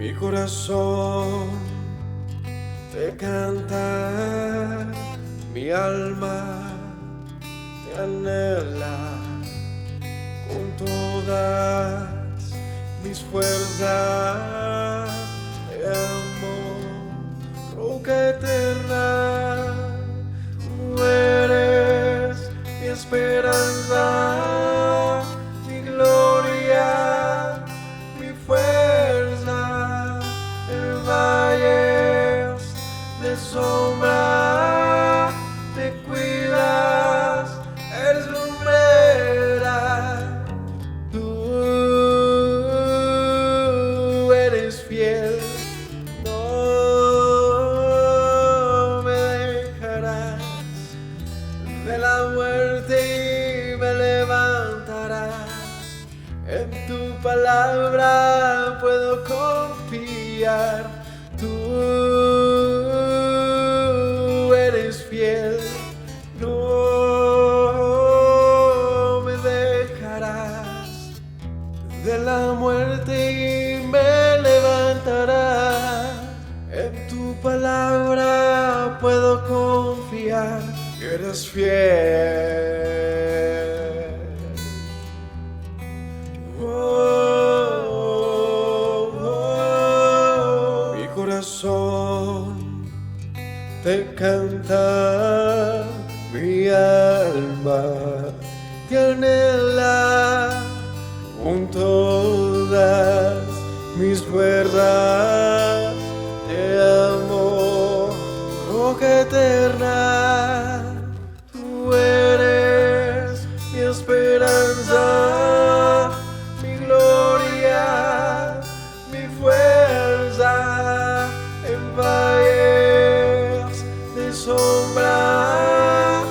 Mi corazón te canta, mi alma te anhela con todas mis fuerzas. Te amo, roca eterna, tú eres mi esperanza, mi gloria, mi fuerza. En valles de sombra te cuidas, eres lumbrera. Tú eres fiel, no me dejarás. De la muerte y me levantarás. En tu palabra puedo confiar. Tú eres fiel, no me dejarás. De la muerte y me levantarás. En tu palabra puedo confiar. Eres fiel. Mi corazón te canta, mi alma te anhela con todas mis fuerzas. Te amo, roca eterna, tú eres mi esperanza, mi gloria, mi fuerza. En valles de sombra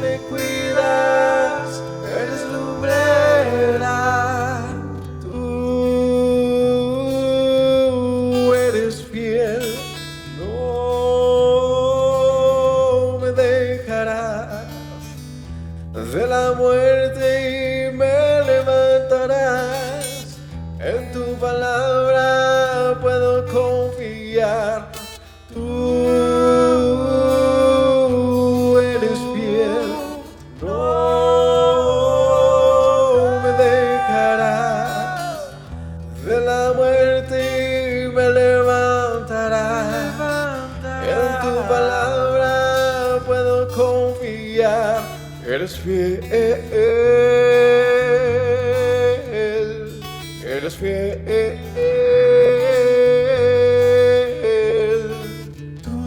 te cuidas, eres lumbrera. Tú eres fiel, no me dejarás. De la muerte y me levantarás. En tu palabra puedo confiar. Tú eres fiel, no me dejarás. De la muerte y me levantarás. En tu palabra puedo confiar. Eres fiel, eres fiel. Tú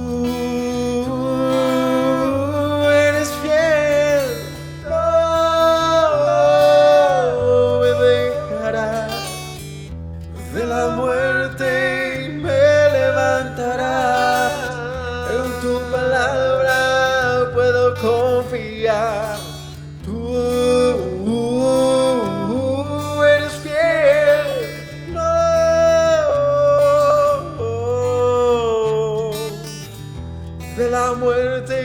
eres fiel, no me dejarás. De la muerte y me levantarás. En tu palabra puedo confiar. Tú eres fiel, no. De la muerte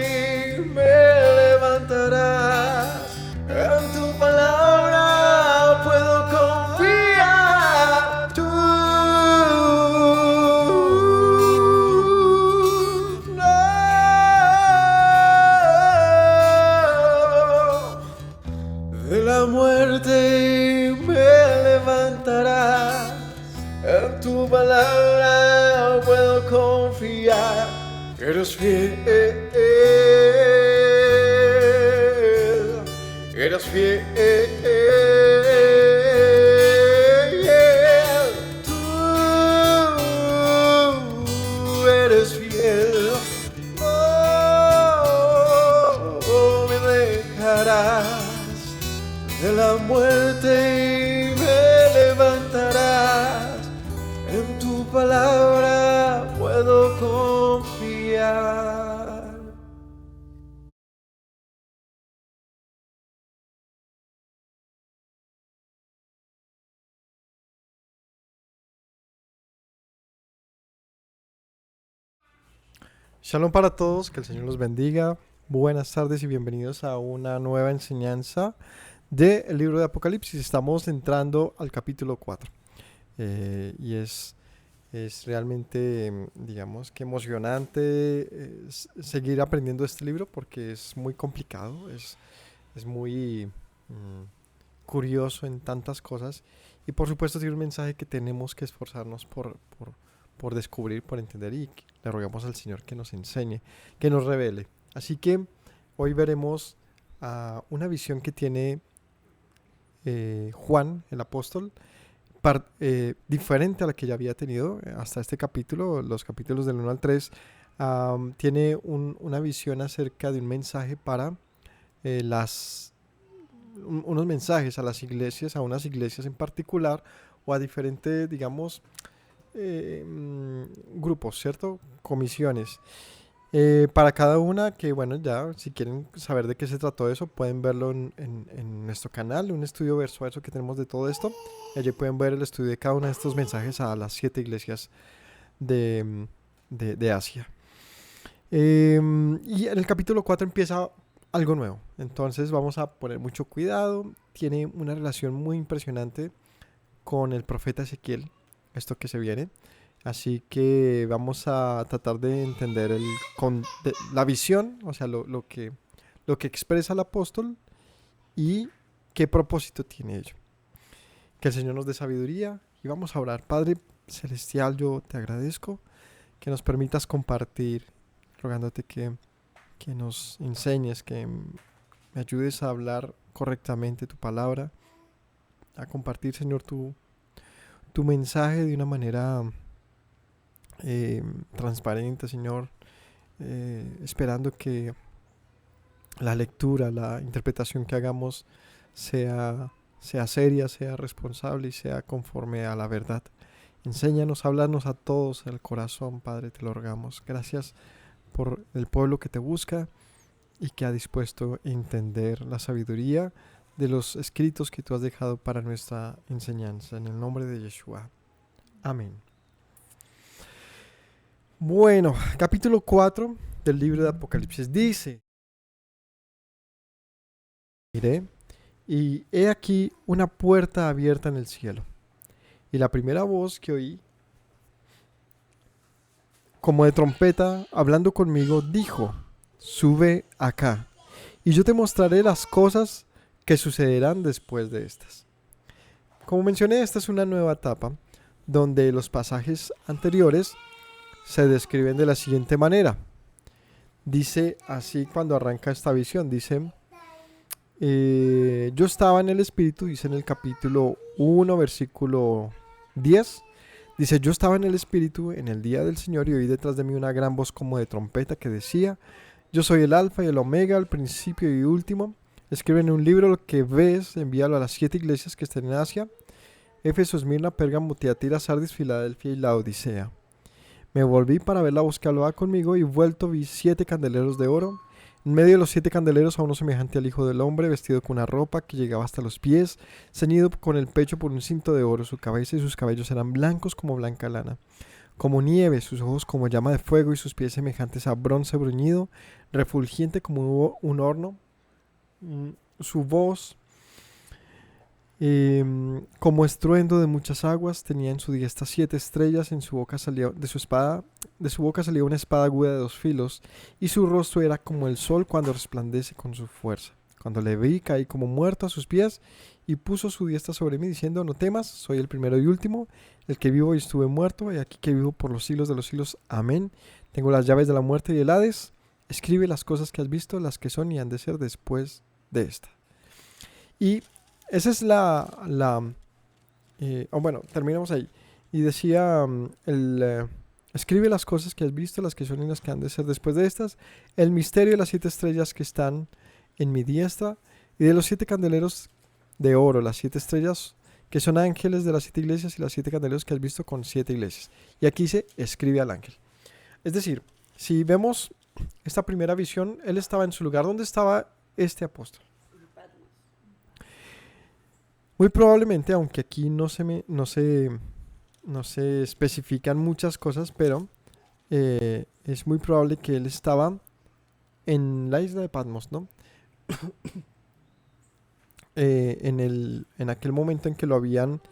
me levantarás. En tu palabra puedo confiar. Tú no. De la muerte me levantarás. En tu palabra puedo confiar. Eres fiel, eres fiel. Tú eres fiel, no me dejarás. De la muerte y me levantarás. En tu palabra puedo confiar. Shalom para todos, que el Señor los bendiga. Buenas tardes y bienvenidos a una nueva enseñanza del libro de Apocalipsis. Estamos entrando al capítulo 4 y es Es realmente, digamos que emocionante seguir aprendiendo este libro porque es muy complicado, es muy curioso en tantas cosas y por supuesto tiene un mensaje que tenemos que esforzarnos por descubrir, por entender y le rogamos al Señor que nos enseñe, que nos revele. Así que hoy veremos una visión que tiene Juan, el apóstol, diferente a la que ya había tenido hasta este capítulo, los capítulos del 1 al 3, tiene una visión acerca de un mensaje para unos mensajes a las iglesias, a unas iglesias en particular, o a diferentes, digamos, grupos, ¿cierto? Comisiones. Para cada una, que bueno, ya si quieren saber de qué se trató eso, pueden verlo en nuestro canal, un estudio verso a verso que tenemos de todo esto. Allí pueden ver el estudio de cada uno de estos mensajes a las 7 iglesias de Asia. Y en el capítulo 4 empieza algo nuevo, entonces vamos a poner mucho cuidado. Tiene una relación muy impresionante con el profeta Ezequiel, esto que se viene. Así que vamos a tratar de entender la visión, o sea, lo que expresa el apóstol y qué propósito tiene ello. Que el Señor nos dé sabiduría y vamos a orar. Padre Celestial, yo te agradezco que nos permitas compartir, rogándote que nos enseñes, que me ayudes a hablar correctamente tu palabra, a compartir, Señor, tu mensaje de una manera transparente, Señor, esperando que la lectura, la interpretación que hagamos sea seria, sea responsable y sea conforme a la verdad. Enséñanos, háblanos a todos el corazón, Padre, te lo rogamos. Gracias por el pueblo que te busca y que ha dispuesto a entender la sabiduría de los escritos que tú has dejado para nuestra enseñanza. En el nombre de Yeshua. Amén. Bueno, capítulo 4 del libro de Apocalipsis dice: miré, y he aquí una puerta abierta en el cielo. Y la primera voz que oí, como de trompeta, hablando conmigo, dijo: sube acá, y yo te mostraré las cosas que sucederán después de estas. Como mencioné, esta es una nueva etapa donde los pasajes anteriores se describen de la siguiente manera. Dice así cuando arranca esta visión, dice: yo estaba en el Espíritu, dice en el capítulo 1, versículo 10. Dice: yo estaba en el Espíritu en el día del Señor y oí detrás de mí una gran voz como de trompeta que decía: yo soy el Alfa y el Omega, el principio y último. Escribe en un libro lo que ves, envíalo a las 7 iglesias que están en Asia: Éfeso, Esmirna, Pérgamo, Tiatira, Sardis, Filadelfia y la Odisea. Me volví para ver la voz que hablaba conmigo y vuelto vi 7 candeleros de oro. En medio de los 7 candeleros a uno semejante al Hijo del Hombre, vestido con una ropa que llegaba hasta los pies, ceñido con el pecho por un cinto de oro. Su cabeza y sus cabellos eran blancos como blanca lana, como nieve, sus ojos como llama de fuego y sus pies semejantes a bronce bruñido, refulgente como un horno. Su voz como estruendo de muchas aguas. Tenía en su diestra 7 estrellas, en su boca salía de su boca salía una espada aguda de 2 filos, y su rostro era como el sol cuando resplandece con su fuerza. Cuando le vi, caí como muerto a sus pies, y puso su diestra sobre mí, diciendo: no temas, soy el primero y último, el que vivo y estuve muerto, y aquí que vivo por los siglos de los siglos. Amén. Tengo las llaves de la muerte y del Hades. Escribe las cosas que has visto, las que son y han de ser después de esta. Y esa es bueno, terminamos ahí. Y decía, escribe las cosas que has visto, las que son y las que han de ser después de estas. El misterio de las 7 estrellas que están en mi diestra, y de los 7 candeleros de oro, las 7 estrellas que son ángeles de las 7 iglesias, y las 7 candeleros que has visto con 7 iglesias. Y aquí se escribe al ángel. Es decir, si vemos esta primera visión, él estaba en su lugar. ¿Dónde estaba este apóstol? Muy probablemente, aunque aquí no se especifican muchas cosas, pero es muy probable que él estaba en la isla de Patmos, ¿no? En aquel momento en que lo habían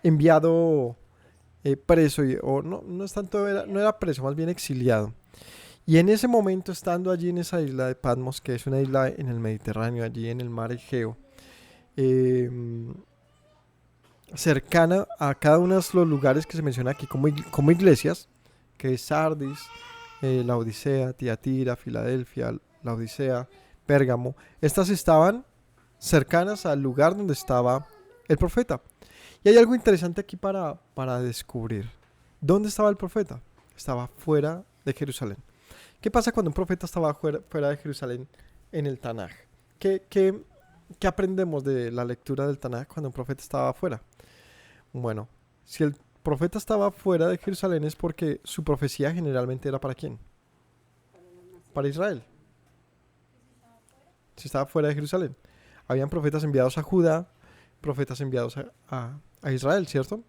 enviado preso, o no, no es tanto, no era preso, más bien exiliado. Y en ese momento, estando allí en esa isla de Patmos, que es una isla en el Mediterráneo, allí en el mar Egeo, eh, cercana a cada uno de los lugares que se menciona aquí como iglesias, que es Sardis, la Odisea, Tiatira, Filadelfia, la Odisea, Pérgamo. Estas estaban cercanas al lugar donde estaba el profeta. Y hay algo interesante aquí para descubrir. ¿Dónde estaba el profeta? Estaba fuera de Jerusalén. ¿Qué pasa cuando un profeta estaba fuera de Jerusalén en el Tanaj? ¿Qué aprendemos de la lectura del Tanaj cuando un profeta estaba afuera? Bueno, si el profeta estaba fuera de Jerusalén es porque su profecía generalmente era ¿para quién? Para Israel. Si estaba fuera de Jerusalén. Habían profetas enviados a Judá, profetas enviados a Israel, ¿cierto?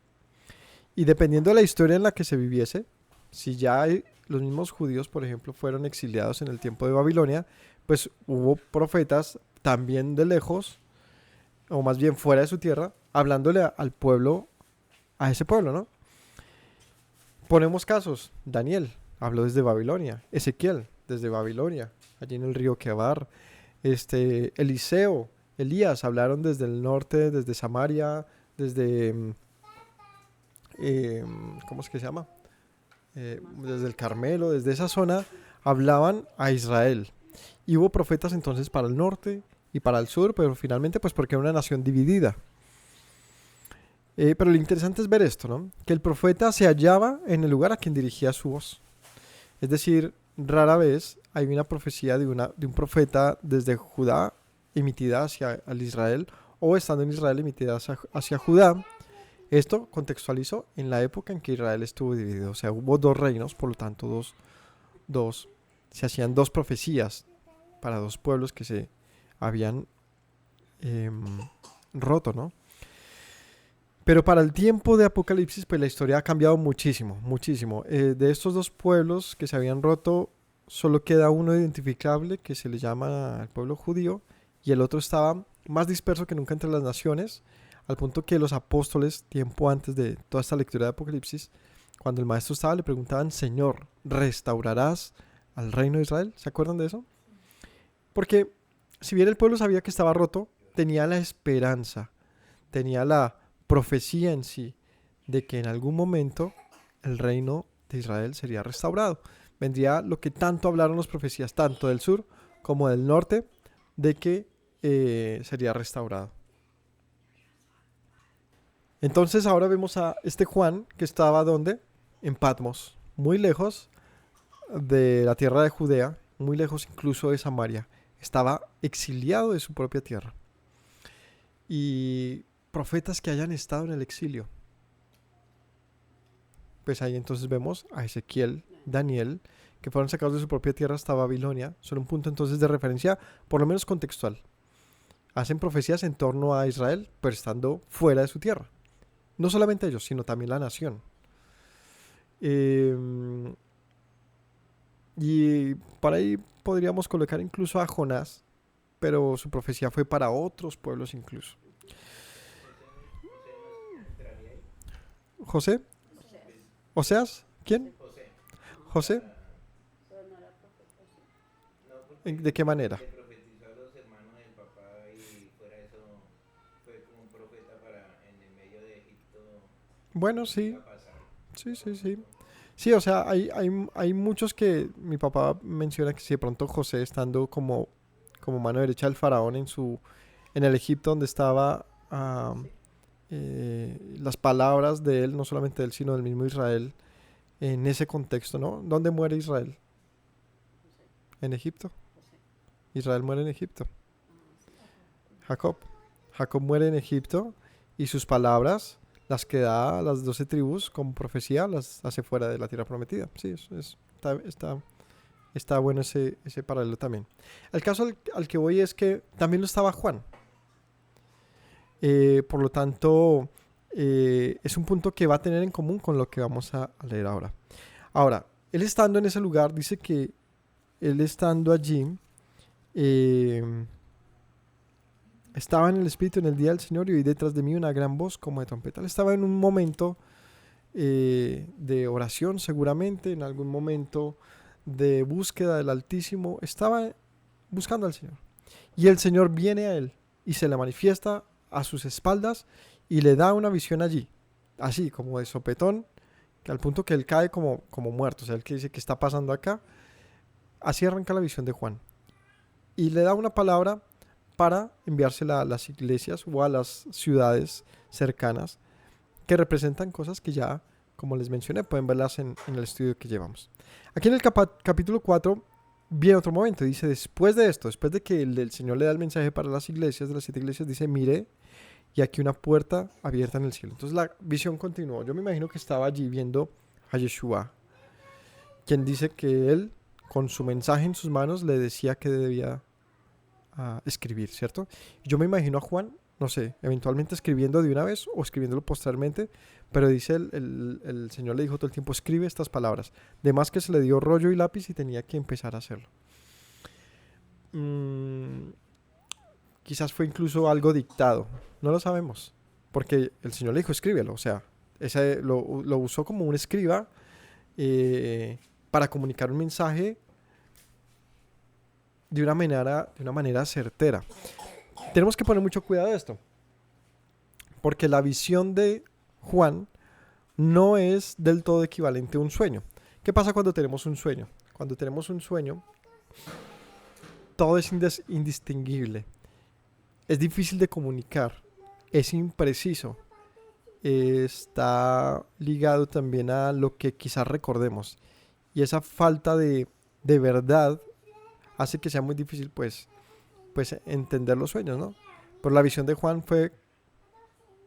Y dependiendo de la historia en la que se viviese, si ya los mismos judíos, por ejemplo, fueron exiliados en el tiempo de Babilonia, pues hubo profetas también de lejos, o más bien fuera de su tierra, hablándole al pueblo, a ese pueblo, ¿no? Ponemos casos. Daniel habló desde Babilonia. Ezequiel desde Babilonia, allí en el río Quebar. Eliseo, Elías hablaron desde el norte, desde Samaria, desde ¿cómo es que se llama? Desde el Carmelo, desde esa zona hablaban a Israel. Y hubo profetas entonces para el norte y para el sur, pero finalmente pues porque era una nación dividida. Pero lo interesante es ver esto, ¿no? Que el profeta se hallaba en el lugar a quien dirigía su voz. Es decir, rara vez hay una profecía de un profeta desde Judá emitida hacia el Israel, o estando en Israel emitida hacia Judá. Esto contextualizó en la época en que Israel estuvo dividido. O sea, hubo dos reinos, por lo tanto, se hacían dos profecías para dos pueblos que se habían roto, ¿no? Pero para el tiempo de Apocalipsis, pues la historia ha cambiado muchísimo, muchísimo. De estos dos pueblos que se habían roto, solo queda uno identificable, que se le llama el pueblo judío, y el otro estaba más disperso que nunca entre las naciones, al punto que los apóstoles, tiempo antes de toda esta lectura de Apocalipsis, cuando el maestro estaba, le preguntaban: Señor, ¿restaurarás al reino de Israel? ¿Se acuerdan de eso? Porque si bien el pueblo sabía que estaba roto, tenía la esperanza, tenía la profecía en sí de que en algún momento el reino de Israel sería restaurado. Vendría lo que tanto hablaron las profecías, tanto del sur como del norte, de que sería restaurado. Entonces ahora vemos a este Juan que estaba ¿dónde? En Patmos, muy lejos de la tierra de Judea, muy lejos incluso de Samaria. Estaba exiliado de su propia tierra. Y profetas que hayan estado en el exilio. Pues ahí entonces vemos a Ezequiel, Daniel, que fueron sacados de su propia tierra hasta Babilonia. Son un punto entonces de referencia, por lo menos contextual. Hacen profecías en torno a Israel, pero estando fuera de su tierra. No solamente ellos, sino también la nación. Y para ahí podríamos colocar incluso a Jonás, pero su profecía fue para otros pueblos incluso. ¿José? ¿Oseas? ¿Quién? ¿José? ¿De qué manera? Bueno, sí. Sí, sí, sí. Sí, o sea, hay muchos que mi papá menciona que si de pronto José estando como mano derecha del faraón en el Egipto donde estaba las palabras de él, no solamente de él, sino del mismo Israel, en ese contexto, ¿no? ¿Dónde muere Israel? En Egipto. Israel muere en Egipto. Jacob. Jacob muere en Egipto y sus palabras, las que da a las 12 tribus como profecía, las hace fuera de la tierra prometida. Sí, está bueno ese paralelo también. El caso al que voy es que también lo estaba Juan. Por lo tanto, es un punto que va a tener en común con lo que vamos a leer ahora. Ahora, él estando en ese lugar, dice que él estando allí, estaba en el Espíritu en el día del Señor y oí detrás de mí una gran voz como de trompeta. Él estaba en un momento de oración seguramente, en algún momento de búsqueda del Altísimo, estaba buscando al Señor. Y el Señor viene a él y se le manifiesta a sus espaldas y le da una visión allí, así como de sopetón, que al punto que él cae como muerto. O sea, él que dice, ¿qué está pasando acá? Así arranca la visión de Juan. Y le da una palabra para enviársela a las iglesias o a las ciudades cercanas, que representan cosas que ya, como les mencioné, pueden verlas en el estudio que llevamos. Aquí en el capítulo 4 viene otro momento. Dice, después de esto, después de que el Señor le da el mensaje para las iglesias, de las 7 iglesias, dice, mire, y aquí una puerta abierta en el cielo. Entonces la visión continuó. Yo me imagino que estaba allí viendo a Yeshua, quien dice que él, con su mensaje en sus manos, le decía que debía escribir, ¿cierto? Yo me imagino a Juan, no sé, eventualmente escribiendo de una vez o escribiéndolo posteriormente, pero dice el Señor le dijo todo el tiempo, escribe estas palabras. De más que se le dio rollo y lápiz y tenía que empezar a hacerlo. Quizás fue incluso algo dictado, no lo sabemos, porque el Señor le dijo, escríbelo, o sea, lo usó como un escriba para comunicar un mensaje de una manera certera. Tenemos que poner mucho cuidado de esto, porque la visión de Juan no es del todo equivalente a un sueño. ¿Qué pasa cuando tenemos un sueño? Cuando tenemos un sueño, todo es indistinguible, es difícil de comunicar, es impreciso, está ligado también a lo que quizás recordemos, y esa falta de verdad hace que sea muy difícil pues entender los sueños, ¿no? Pero la visión de Juan fue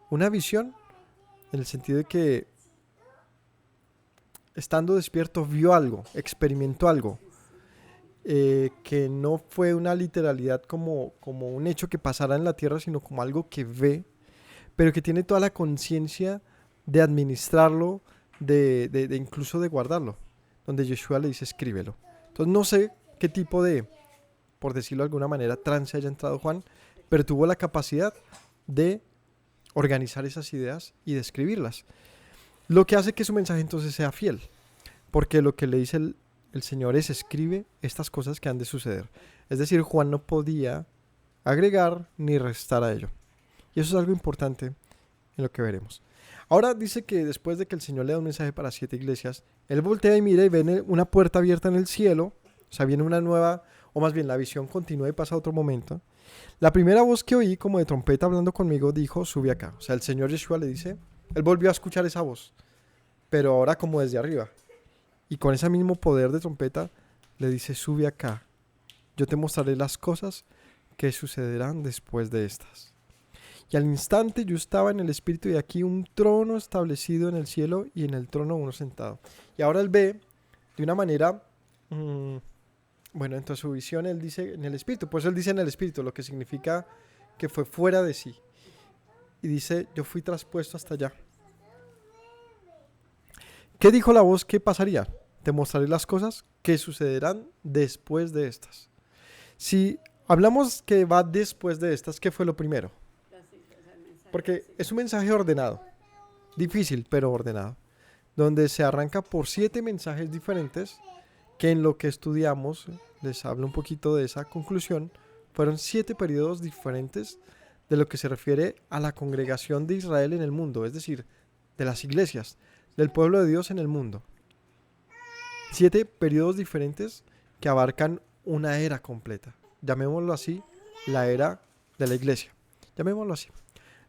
una visión en el sentido de que estando despierto vio algo, experimentó algo, que no fue una literalidad como un hecho que pasara en la tierra, sino como algo que ve, pero que tiene toda la conciencia de administrarlo, de incluso de guardarlo, donde Yeshua le dice escríbelo. Entonces no sé qué tipo de, por decirlo de alguna manera, trance haya entrado Juan, pero tuvo la capacidad de organizar esas ideas y de escribirlas. Lo que hace que su mensaje entonces sea fiel, porque lo que le dice el Señor es escribe estas cosas que han de suceder. Es decir, Juan no podía agregar ni restar a ello. Y eso es algo importante en lo que veremos. Ahora dice que después de que el Señor le da un mensaje para 7 iglesias, él voltea y mira y ve una puerta abierta en el cielo. O sea, viene una nueva, o más bien la visión continúa y pasa a otro momento. La primera voz que oí como de trompeta hablando conmigo dijo, sube acá. O sea, el Señor Yeshua le dice, él volvió a escuchar esa voz, pero ahora como desde arriba. Y con ese mismo poder de trompeta le dice, sube acá. Yo te mostraré las cosas que sucederán después de estas. Y al instante yo estaba en el espíritu y aquí un trono establecido en el cielo y en el trono uno sentado. Y ahora él ve de una manera, bueno, entonces su visión él dice en el espíritu, pues él dice en el espíritu, lo que significa que fue fuera de sí. Y dice, yo fui traspuesto hasta allá. ¿Qué dijo la voz que pasaría? Te mostraré las cosas que sucederán después de estas. Si hablamos que va después de estas, ¿qué fue lo primero? Porque es un mensaje ordenado, difícil pero ordenado, donde se arranca por 7 mensajes diferentes que en lo que estudiamos, les hablo un poquito de esa conclusión, fueron 7 periodos diferentes de lo que se refiere a la congregación de Israel en el mundo, es decir, de las iglesias, del pueblo de Dios en el mundo. 7 periodos diferentes que abarcan una era completa, llamémoslo así, la era de la iglesia, llamémoslo así.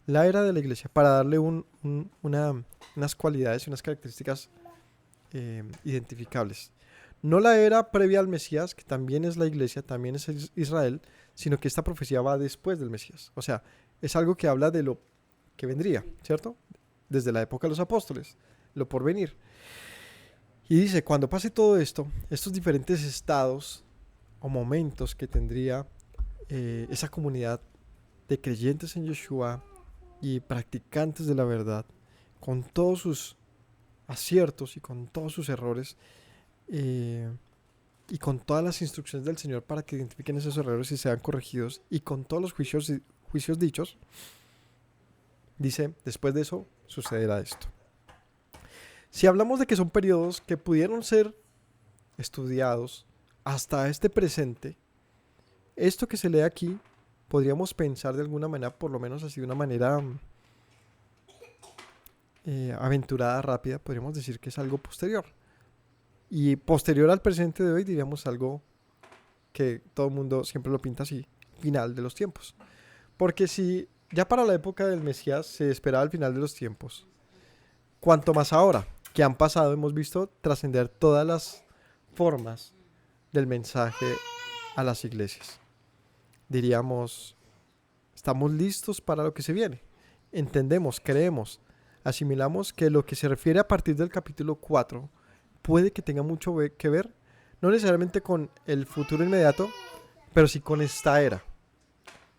La era de la iglesia, para darle unas cualidades y unas características identificables. No la era previa al Mesías, que también es la iglesia, también es Israel, sino que esta profecía va después del Mesías. O sea, es algo que habla de lo que vendría, ¿cierto? Desde la época de los apóstoles, lo por venir. Y dice, cuando pase todo esto, estos diferentes estados o momentos que tendría esa comunidad de creyentes en Yeshua y practicantes de la verdad, con todos sus aciertos y con todos sus errores, y con todas las instrucciones del Señor para que identifiquen esos errores y sean corregidos, y con todos los juicios dichos, dice, después de eso sucederá esto. Si hablamos de que son periodos que pudieron ser estudiados hasta este presente, esto que se lee aquí, podríamos pensar de alguna manera, por lo menos así de una manera aventurada, rápida, podríamos decir que es algo posterior. Y posterior al presente de hoy diríamos algo que todo el mundo siempre lo pinta así, final de los tiempos. Porque si ya para la época del Mesías se esperaba el final de los tiempos, cuanto más ahora que han pasado hemos visto trascender todas las formas del mensaje a las iglesias. Diríamos, estamos listos para lo que se viene. Entendemos, creemos, asimilamos que lo que se refiere a partir del capítulo 4 puede que tenga mucho que ver, no necesariamente con el futuro inmediato, pero sí con esta era.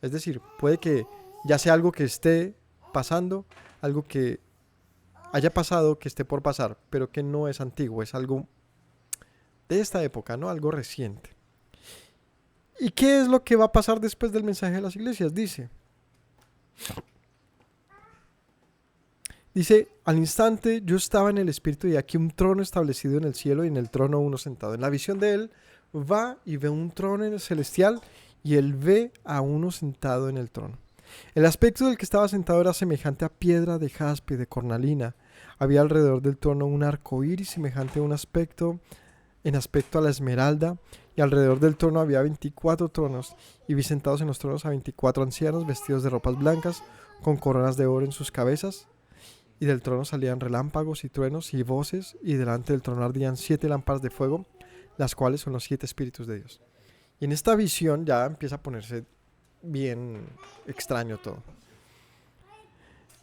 Es decir, puede que ya sea algo que esté pasando, algo que haya pasado, que esté por pasar, pero que no es antiguo, es algo de esta época, ¿no? Algo reciente. ¿Y qué es lo que va a pasar después del mensaje de las iglesias? Dice, al instante yo estaba en el espíritu y aquí un trono establecido en el cielo y en el trono uno sentado. En la visión de él va y ve un trono en el celestial y él ve a uno sentado en el trono. El aspecto del que estaba sentado era semejante a piedra de jaspe, de cornalina. Había alrededor del trono un arco iris semejante a un aspecto, en aspecto a la esmeralda, y alrededor del trono había 24 tronos, y vi sentados en los tronos a 24 ancianos vestidos de ropas blancas, con coronas de oro en sus cabezas. Y del trono salían relámpagos y truenos y voces, y delante del trono ardían 7 lámparas de fuego, las cuales son los 7 espíritus de Dios. Y en esta visión ya empieza a ponerse bien extraño todo.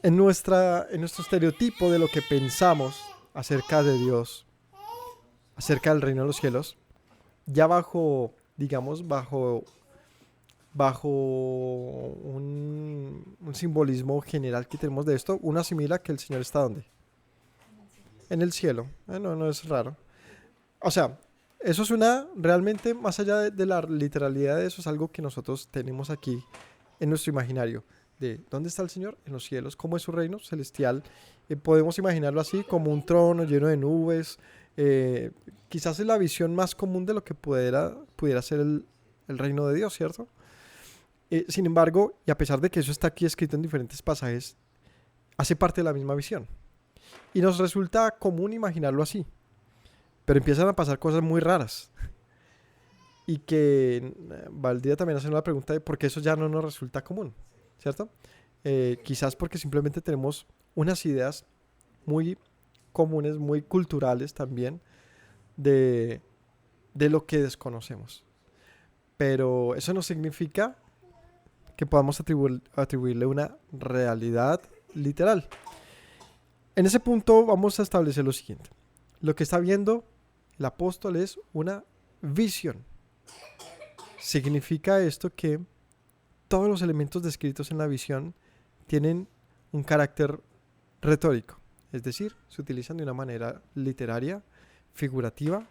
En nuestro estereotipo de lo que pensamos acerca de Dios, acerca del reino de los cielos, ya bajo un simbolismo general que tenemos de esto, uno asimila que el Señor está ¿dónde? En el cielo. No es raro. O sea, eso es realmente más allá de la literalidad de eso, es algo que nosotros tenemos aquí en nuestro imaginario. De ¿dónde está el Señor? En los cielos. ¿Cómo es su reino celestial? Podemos imaginarlo así, como un trono lleno de nubes. Quizás es la visión más común de lo que pudiera ser el reino de Dios, ¿cierto? Sin embargo, y a pesar de que eso está aquí escrito en diferentes pasajes, hace parte de la misma visión. Y nos resulta común imaginarlo así. Pero empiezan a pasar cosas muy raras. Y que valdría también hacer una pregunta de por qué eso ya no nos resulta común, ¿cierto? Quizás porque simplemente tenemos unas ideas muy comunes, muy culturales también, de lo que desconocemos. Pero eso no significa que podamos atribuirle una realidad literal. En ese punto vamos a establecer lo siguiente. Lo que está viendo el apóstol es una visión. Significa esto que todos los elementos descritos en la visión tienen un carácter retórico. Es decir, se utilizan de una manera literaria, figurativa,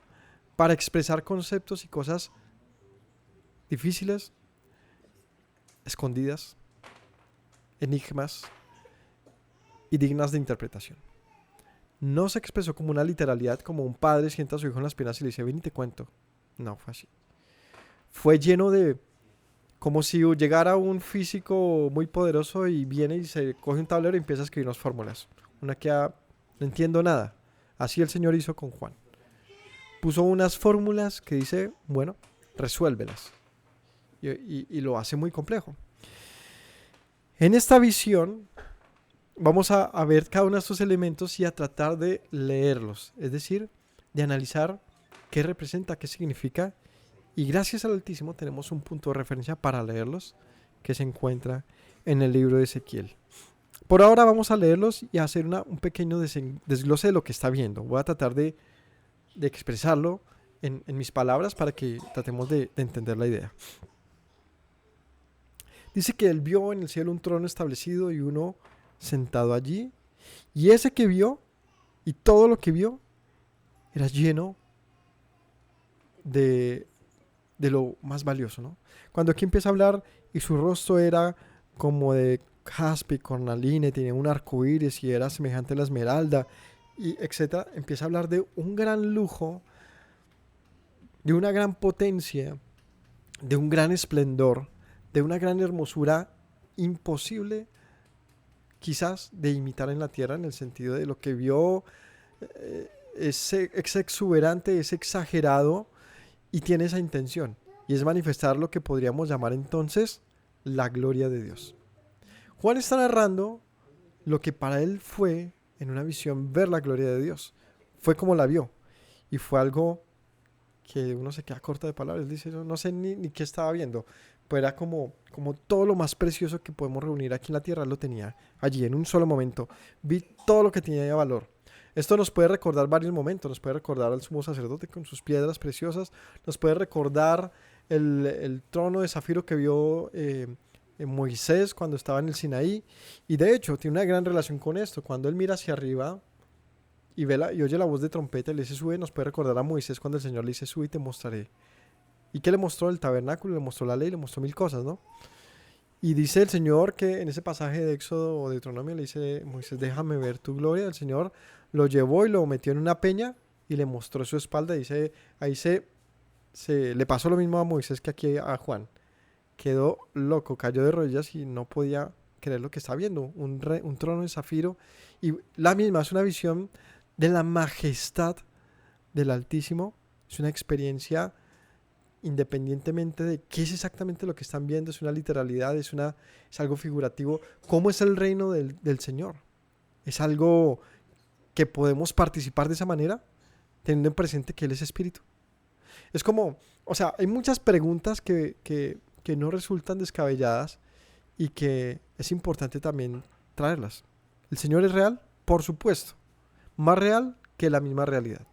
para expresar conceptos y cosas difíciles, escondidas, enigmas y dignas de interpretación. No se expresó como una literalidad, como un padre sienta a su hijo en las piernas y le dice, ven y te cuento. No fue así. Fue lleno de, como si llegara un físico muy poderoso y viene y se coge un tablero y empieza a escribir unas fórmulas. Una que no entiendo nada. Así el Señor hizo con Juan. Puso unas fórmulas que dice, bueno, resuélvelas. Y lo hace muy complejo. En esta visión vamos a ver cada uno de estos elementos y a tratar de leerlos. Es decir, de analizar qué representa, qué significa. Y gracias al Altísimo tenemos un punto de referencia para leerlos que se encuentra en el libro de Ezequiel. Por ahora vamos a leerlos y a hacer un pequeño desglose de lo que está viendo. Voy a tratar de expresarlo en mis palabras para que tratemos de entender la idea. Dice que él vio en el cielo un trono establecido y uno sentado allí. Y ese que vio y todo lo que vio era lleno de lo más valioso, ¿no? Cuando aquí empieza a hablar y su rostro era como de jaspe y cornalina, tenía un arco iris y era semejante a la esmeralda, y etcétera, empieza a hablar de un gran lujo, de una gran potencia, de un gran esplendor, de una gran hermosura imposible quizás de imitar en la tierra, en el sentido de lo que vio es exuberante, es exagerado y tiene esa intención, y es manifestar lo que podríamos llamar entonces la gloria de Dios. Juan está narrando lo que para él fue en una visión ver la gloria de Dios. Fue como la vio, y fue algo que uno se queda corto de palabras. Él dice, no sé ni qué estaba viendo, pero era como todo lo más precioso que podemos reunir aquí en la tierra, lo tenía allí en un solo momento. Vi todo lo que tenía de valor. Esto nos puede recordar varios momentos, nos puede recordar al sumo sacerdote con sus piedras preciosas, nos puede recordar el trono de zafiro que vio Moisés cuando estaba en el Sinaí, y de hecho tiene una gran relación con esto. Cuando él mira hacia arriba y y oye la voz de trompeta y le dice sube, nos puede recordar a Moisés cuando el Señor le dice sube y te mostraré. ¿Y qué le mostró? El tabernáculo, le mostró la ley, le mostró mil cosas, ¿no? Y dice el Señor que en ese pasaje de Éxodo o de Deuteronomio le dice Moisés, déjame ver tu gloria. El Señor lo llevó y lo metió en una peña y le mostró su espalda. Dice, ahí le pasó lo mismo a Moisés que aquí a Juan. Quedó loco, cayó de rodillas y no podía creer lo que estaba viendo. Un trono de zafiro. Y la misma, es una visión de la majestad del Altísimo. Es una experiencia independientemente de qué es exactamente lo que están viendo. Es una literalidad, es algo figurativo. ¿Cómo es el reino del Señor? Es algo que podemos participar de esa manera, teniendo en presente que Él es Espíritu. Es como, o sea, hay muchas preguntas que no resultan descabelladas y que es importante también traerlas. ¿El Señor es real? Por supuesto. Más real que la misma realidad.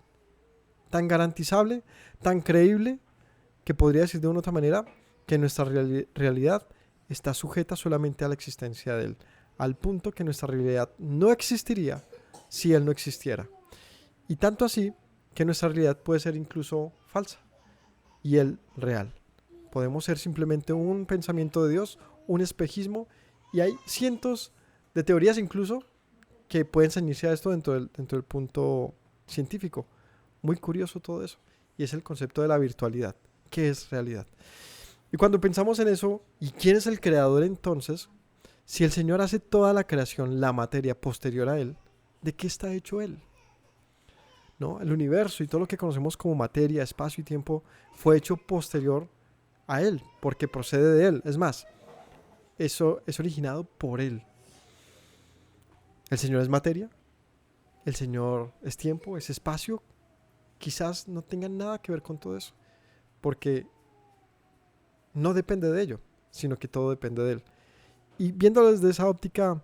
Tan garantizable, tan creíble, que podría decir de una u otra manera que nuestra realidad está sujeta solamente a la existencia de Él, al punto que nuestra realidad no existiría si Él no existiera. Y tanto así que nuestra realidad puede ser incluso falsa y Él real. Podemos ser simplemente un pensamiento de Dios, un espejismo, y hay cientos de teorías incluso que pueden ceñirse a esto dentro del punto científico. Muy curioso todo eso. Y es el concepto de la virtualidad. ¿Qué es realidad? Y cuando pensamos en eso, ¿y quién es el creador entonces? Si el Señor hace toda la creación, la materia posterior a Él, ¿de qué está hecho Él? ¿No? El universo y todo lo que conocemos como materia, espacio y tiempo fue hecho posterior a Él, porque procede de Él. Es más, eso es originado por Él. El Señor es materia, el Señor es tiempo, es espacio. Quizás no tengan nada que ver con todo eso, porque no depende de ello, sino que todo depende de Él. Y viéndolo desde esa óptica,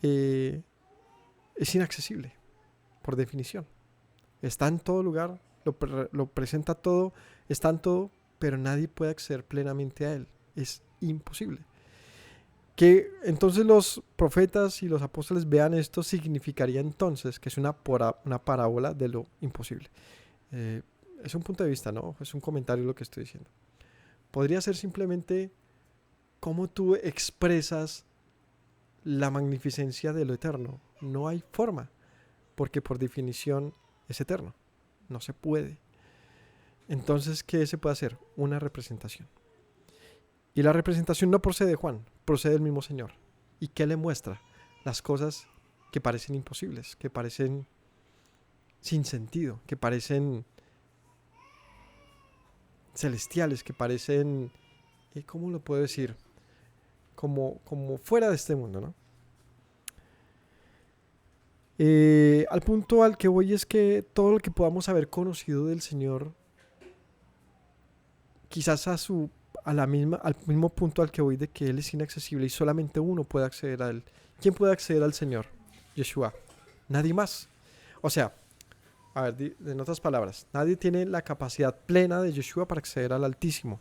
es inaccesible, por definición. Está en todo lugar, lo presenta todo, está en todo, pero nadie puede acceder plenamente a Él. Es imposible. Que entonces los profetas y los apóstoles vean esto significaría entonces que es una parábola de lo imposible. Es un punto de vista, ¿no? Es un comentario lo que estoy diciendo. Podría ser simplemente cómo tú expresas la magnificencia de lo eterno. No hay forma, porque por definición es eterno. No se puede. Entonces, ¿qué se puede hacer? Una representación. Y la representación no procede de Juan, procede del mismo Señor. ¿Y qué le muestra? Las cosas que parecen imposibles, que parecen sin sentido, que parecen celestiales, que parecen, ¿cómo lo puedo decir? Como fuera de este mundo, ¿no? Al punto al que voy es que todo lo que podamos haber conocido del Señor, quizás al mismo punto al que voy de que Él es inaccesible y solamente uno puede acceder a Él. ¿Quién puede acceder al Señor? Yeshua. Nadie más. O sea, a ver, en otras palabras, nadie tiene la capacidad plena de Yeshua para acceder al Altísimo.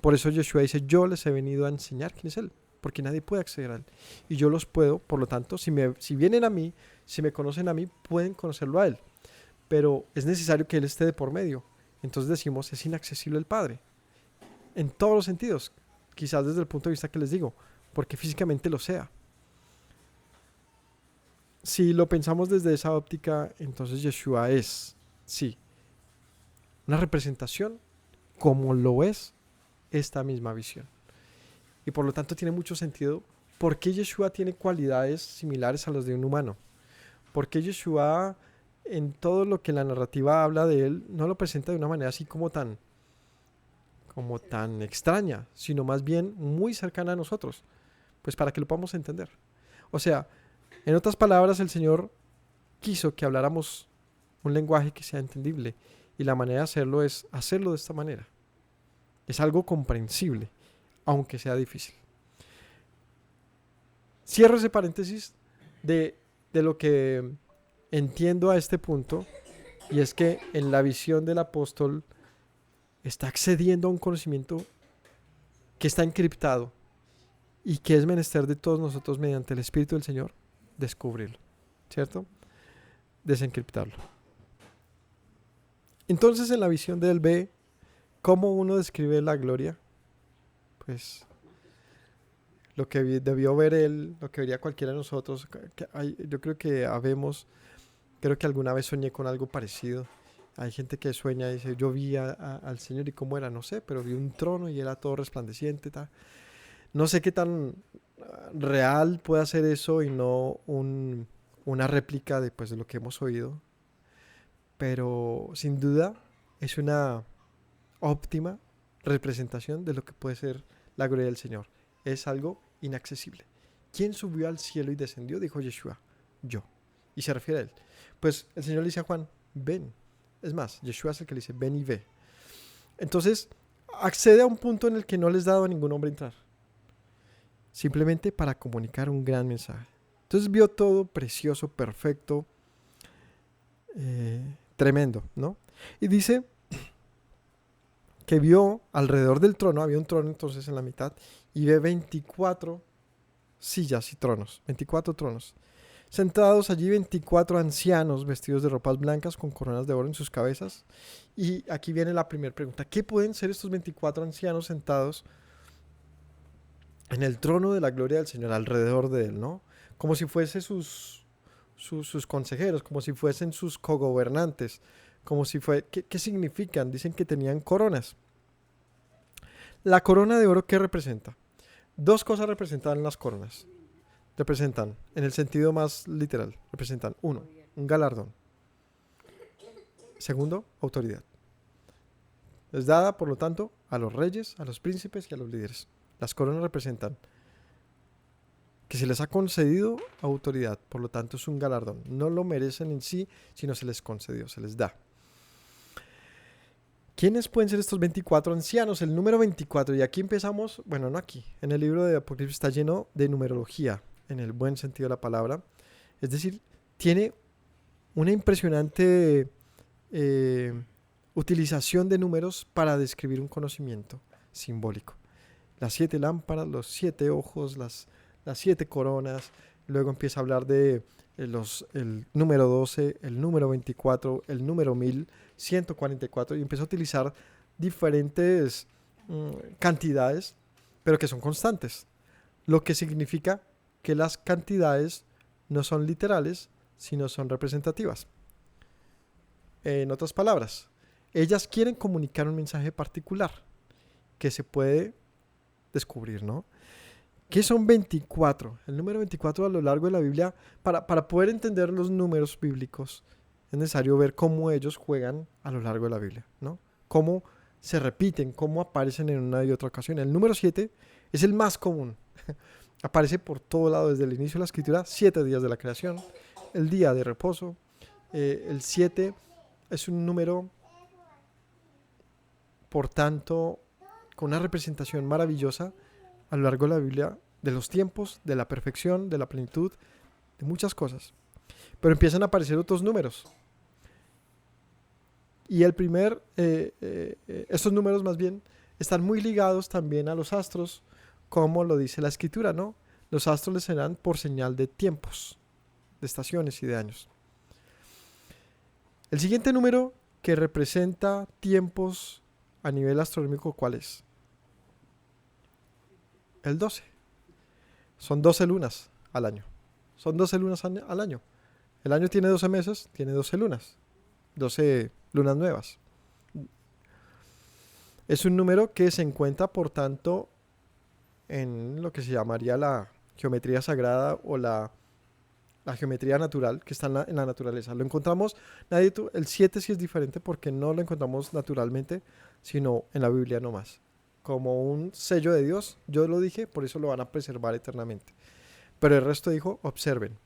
Por eso Yeshua dice, yo les he venido a enseñar quién es Él, porque nadie puede acceder a Él. Y yo los puedo, por lo tanto, si vienen a mí, si me conocen a mí, pueden conocerlo a Él. Pero es necesario que Él esté de por medio. Entonces decimos, es inaccesible el Padre. En todos los sentidos, quizás desde el punto de vista que les digo, porque físicamente lo sea. si lo pensamos desde esa óptica, entonces Yeshua es, sí, una representación como lo es esta misma visión. Y por lo tanto tiene mucho sentido por qué Yeshua tiene cualidades similares a las de un humano. Por qué Yeshua, en todo lo que la narrativa habla de él, no lo presenta de una manera así como tan extraña, sino más bien muy cercana a nosotros, pues para que lo podamos entender. O sea, en otras palabras, el Señor quiso que habláramos un lenguaje que sea entendible, y la manera de hacerlo es hacerlo de esta manera. Es algo comprensible, aunque sea difícil. Cierro ese paréntesis de lo que entiendo a este punto, y es que en la visión del apóstol está accediendo a un conocimiento que está encriptado y que es menester de todos nosotros mediante el Espíritu del Señor descubrirlo, ¿cierto? Desencriptarlo. Entonces, en la visión de él ve cómo uno describe la gloria, pues lo que debió ver él, lo que vería cualquiera de nosotros. Yo creo que creo que alguna vez soñé con algo parecido. Hay gente que sueña y dice, yo vi al Señor y cómo era, no sé, pero vi un trono y era todo resplandeciente. No sé qué tan real puede ser eso y no una réplica de lo que hemos oído. Pero sin duda es una óptima representación de lo que puede ser la gloria del Señor. Es algo inaccesible. ¿Quién subió al cielo y descendió? Dijo Yeshua, yo. Y se refiere a él. Pues el Señor le dice a Juan, ven. Es más, Yeshua es el que le dice, ven y ve. Entonces, accede a un punto en el que no les ha dado a ningún hombre entrar. Simplemente para comunicar un gran mensaje. Entonces vio todo precioso, perfecto, tremendo, ¿no? Y dice que vio alrededor del trono, había un trono entonces en la mitad, y ve 24 sillas y tronos, 24 tronos. Sentados allí 24 ancianos vestidos de ropas blancas con coronas de oro en sus cabezas. Y aquí viene la primera pregunta. ¿Qué pueden ser estos 24 ancianos sentados en el trono de la gloria del Señor, alrededor de él, ¿no? Como si fuesen sus consejeros, como si fuesen sus cogobernantes, como si ¿qué significan? Dicen que tenían coronas. La corona de oro, ¿qué representa? Dos cosas representan las coronas. Representan, en el sentido más literal, representan, uno, un galardón. Segundo, autoridad. Es dada, por lo tanto, a los reyes, a los príncipes y a los líderes. Las coronas representan que se les ha concedido autoridad, por lo tanto es un galardón. No lo merecen en sí, sino se les concedió, se les da. ¿Quiénes pueden ser estos 24 ancianos? El número 24, y aquí empezamos, bueno, no aquí, en el libro de Apocalipsis está lleno de numerología, en el buen sentido de la palabra. Es decir, tiene una impresionante utilización de números para describir un conocimiento simbólico. Las 7 lámparas, los 7 ojos, las 7 coronas. Luego empieza a hablar de el número 12, el número 24, el número 1144, y empieza a utilizar diferentes cantidades, pero que son constantes. Lo que significa que las cantidades no son literales, sino son representativas. En otras palabras, ellas quieren comunicar un mensaje particular que se puede descubrir, ¿no? ¿Qué son 24? El número 24 a lo largo de la Biblia, para poder entender los números bíblicos, es necesario ver cómo ellos juegan a lo largo de la Biblia, ¿no? Cómo se repiten, cómo aparecen en una y otra ocasión. El número 7 es el más común. Aparece por todo lado desde el inicio de la escritura, 7 días de la creación, el día de reposo. El 7 es un número, por tanto, con una representación maravillosa a lo largo de la Biblia, de los tiempos, de la perfección, de la plenitud, de muchas cosas. Pero empiezan a aparecer otros números. Y estos números más bien están muy ligados también a los astros, como lo dice la escritura, ¿no? Los astros les serán por señal de tiempos, de estaciones y de años. El siguiente número que representa tiempos a nivel astronómico, ¿cuál es? El 12. Son 12 lunas al año. Son 12 lunas al año. El año tiene 12 meses, tiene 12 lunas, 12 lunas nuevas. Es un número que se encuentra, por tanto, en lo que se llamaría la geometría sagrada o la geometría natural que está en la naturaleza. Lo encontramos, el 7 sí es diferente porque no lo encontramos naturalmente, sino en la Biblia nomás. Como un sello de Dios, yo lo dije, por eso lo van a preservar eternamente. Pero el resto dijo, observen,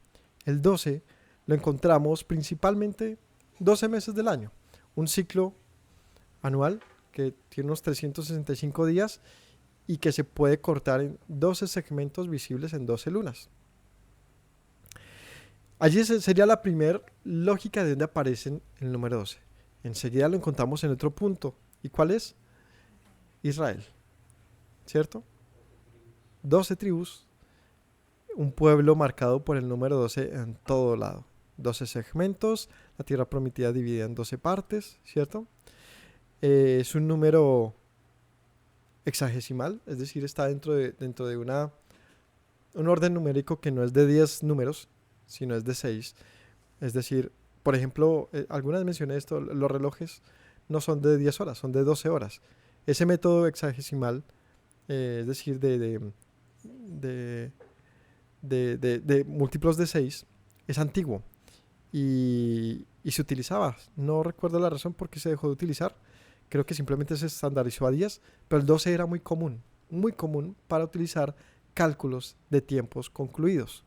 el 12 lo encontramos principalmente 12 meses del año, un ciclo anual que tiene unos 365 días y que se puede cortar en 12 segmentos visibles en 12 lunas. Allí sería la primera lógica de donde aparece el número 12. Enseguida lo encontramos en otro punto. ¿Y cuál es? Israel. ¿Cierto? 12 tribus, un pueblo marcado por el número 12 en todo lado. 12 segmentos, la tierra prometida dividida en 12 partes, ¿cierto? Es un número hexagesimal, es decir, está dentro de un orden numérico que no es de 10 números, sino es de 6. Es decir, por ejemplo, algunas mencioné esto, los relojes no son de 10 horas, son de 12 horas. Ese método hexagesimal, es decir, de múltiplos de 6, es antiguo y se utilizaba. No recuerdo la razón por qué se dejó de utilizar. Creo que simplemente se estandarizó a 10, pero el 12 era muy común para utilizar cálculos de tiempos concluidos.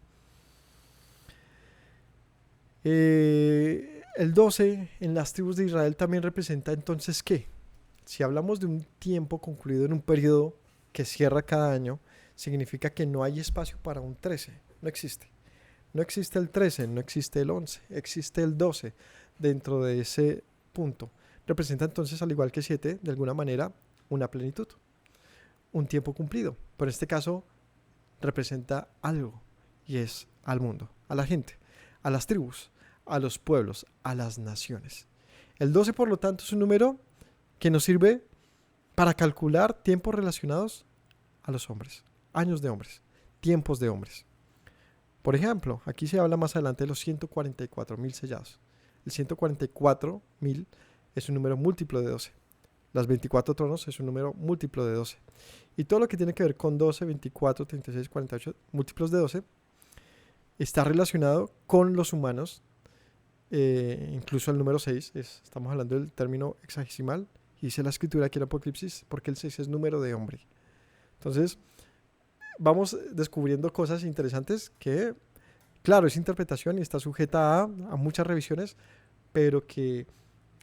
El 12 en las tribus de Israel también representa entonces ¿qué? Si hablamos de un tiempo concluido en un periodo que cierra cada año, significa que no hay espacio para un 13, no existe. No existe el 13, no existe el 11, existe el 12 dentro de ese punto. Representa entonces, al igual que 7, de alguna manera, una plenitud, un tiempo cumplido. Pero en este caso representa algo, y es al mundo, a la gente, a las tribus, a los pueblos, a las naciones. El 12, por lo tanto, es un número que nos sirve para calcular tiempos relacionados a los hombres, años de hombres, tiempos de hombres. Por ejemplo, aquí se habla más adelante de los 144.000 sellados. El 144.000 es un número múltiplo de 12. Las 24 tronos es un número múltiplo de 12. Y todo lo que tiene que ver con 12, 24, 36, 48 múltiplos de 12 está relacionado con los humanos. Incluso el número 6, estamos hablando del término hexagesimal, y dice la escritura aquí en Apocalipsis, porque el 6 es número de hombre. Entonces, vamos descubriendo cosas interesantes que, claro, es interpretación y está sujeta a muchas revisiones, pero que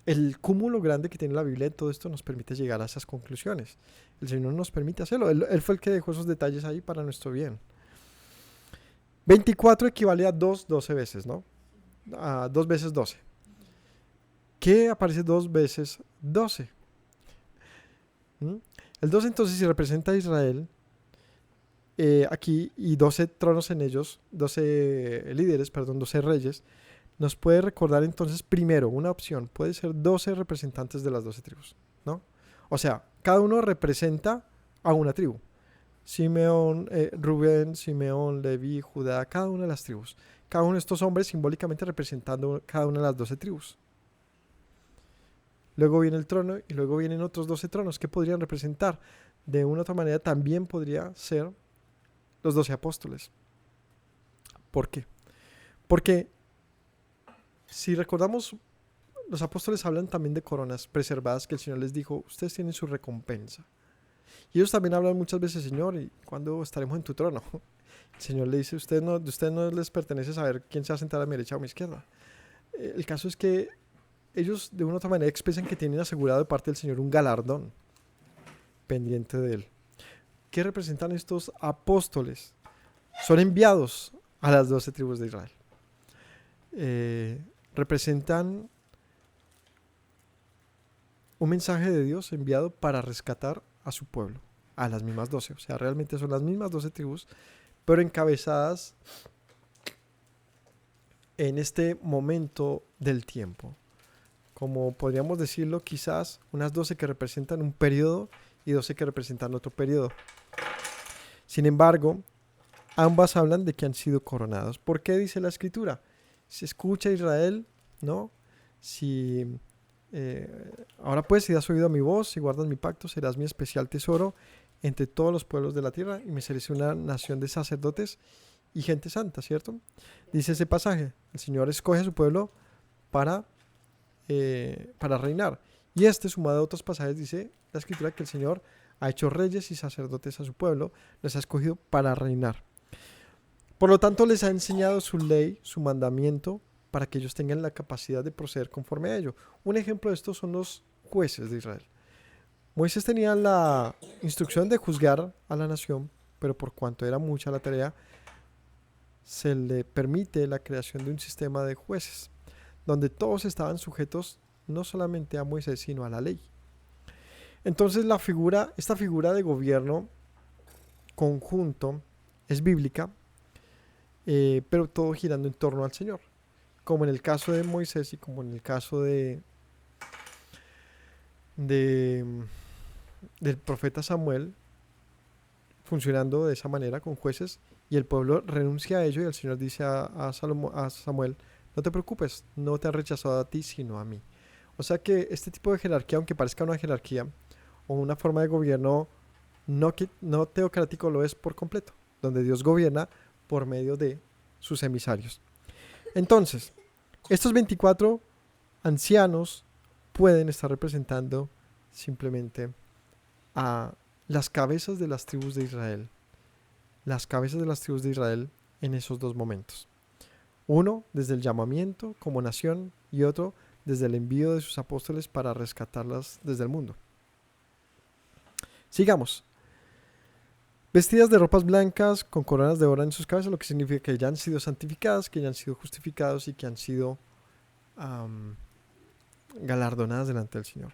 el cúmulo grande que tiene la Biblia en todo esto nos permite llegar a esas conclusiones. El Señor nos permite hacerlo. Él fue el que dejó esos detalles ahí para nuestro bien. 24 equivale a 12 veces, ¿no? A 2 veces 12. ¿Qué aparece 2 veces 12? El 12 entonces, si representa a Israel, aquí, y 12 tronos en ellos, 12 líderes, 12 reyes, nos puede recordar entonces primero una opción, puede ser 12 representantes de las 12 tribus, ¿no? O sea, cada uno representa a una tribu. Simeón, Rubén, Simeón, Leví, Judá, cada una de las tribus. Cada uno de estos hombres simbólicamente representando cada una de las 12 tribus. Luego viene el trono y luego vienen otros 12 tronos que podrían representar. De una u otra manera también podría ser los 12 apóstoles. ¿Por qué? Porque si recordamos, los apóstoles hablan también de coronas preservadas que el Señor les dijo, ustedes tienen su recompensa. Y ellos también hablan muchas veces, Señor, ¿y cuándo estaremos en tu trono? El Señor le dice, de ustedes no les pertenece saber quién se va a sentar a mi derecha o a mi izquierda. El caso es que ellos de una u otra manera expresan que tienen asegurado de parte del Señor un galardón pendiente de Él. ¿Qué representan estos apóstoles? Son enviados a las 12 tribus de Israel. Representan un mensaje de Dios enviado para rescatar a su pueblo, a las mismas 12. O sea, realmente son las mismas 12 tribus, pero encabezadas en este momento del tiempo. Como podríamos decirlo, quizás unas 12 que representan un periodo y 12 que representan otro periodo. Sin embargo, ambas hablan de que han sido coronados. ¿Por qué dice la Escritura? Si escucha Israel, ¿no? Si ahora pues, si has oído mi voz, si guardas mi pacto, serás mi especial tesoro entre todos los pueblos de la tierra y me seré una nación de sacerdotes y gente santa, ¿cierto? Dice ese pasaje, el Señor escoge a su pueblo para reinar. Y sumado a otros pasajes, dice la Escritura que el Señor ha hecho reyes y sacerdotes a su pueblo, les ha escogido para reinar. Por lo tanto, les ha enseñado su ley, su mandamiento, para que ellos tengan la capacidad de proceder conforme a ello. Un ejemplo de esto son los jueces de Israel. Moisés tenía la instrucción de juzgar a la nación, pero por cuanto era mucha la tarea, se le permite la creación de un sistema de jueces, donde todos estaban sujetos no solamente a Moisés, sino a la ley. Entonces esta figura de gobierno conjunto es bíblica, pero todo girando en torno al Señor, como en el caso de Moisés y como en el caso del profeta Samuel, funcionando de esa manera con jueces, y el pueblo renuncia a ello y el Señor dice a Samuel, no te preocupes, no te han rechazado a ti, sino a mí. O sea que este tipo de jerarquía, aunque parezca una jerarquía o una forma de gobierno no teocrático, lo es por completo, donde Dios gobierna por medio de sus emisarios. Entonces, estos 24 ancianos pueden estar representando simplemente a las cabezas de las tribus de Israel. Las cabezas de las tribus de Israel en esos dos momentos. Uno desde el llamamiento como nación y otro desde el envío de sus apóstoles para rescatarlas desde el mundo. Sigamos. Vestidas de ropas blancas con coronas de oro en sus cabezas, lo que significa que ya han sido santificadas, que ya han sido justificados y que han sido galardonadas delante del Señor.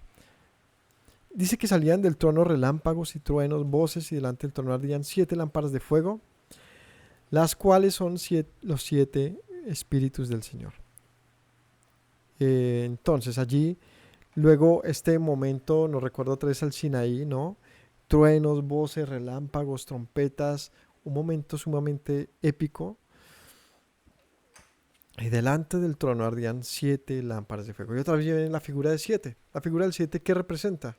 Dice que salían del trono relámpagos y truenos, voces, y delante del trono ardían 7 lámparas de fuego, las cuales son los 7 espíritus del Señor. Entonces allí, luego este momento nos recuerda otra vez al Sinaí, ¿no? Truenos, voces, relámpagos, trompetas, un momento sumamente épico. Y delante del trono ardían 7 lámparas de fuego. Y otra vez viene la figura de 7. La figura del 7, ¿qué representa?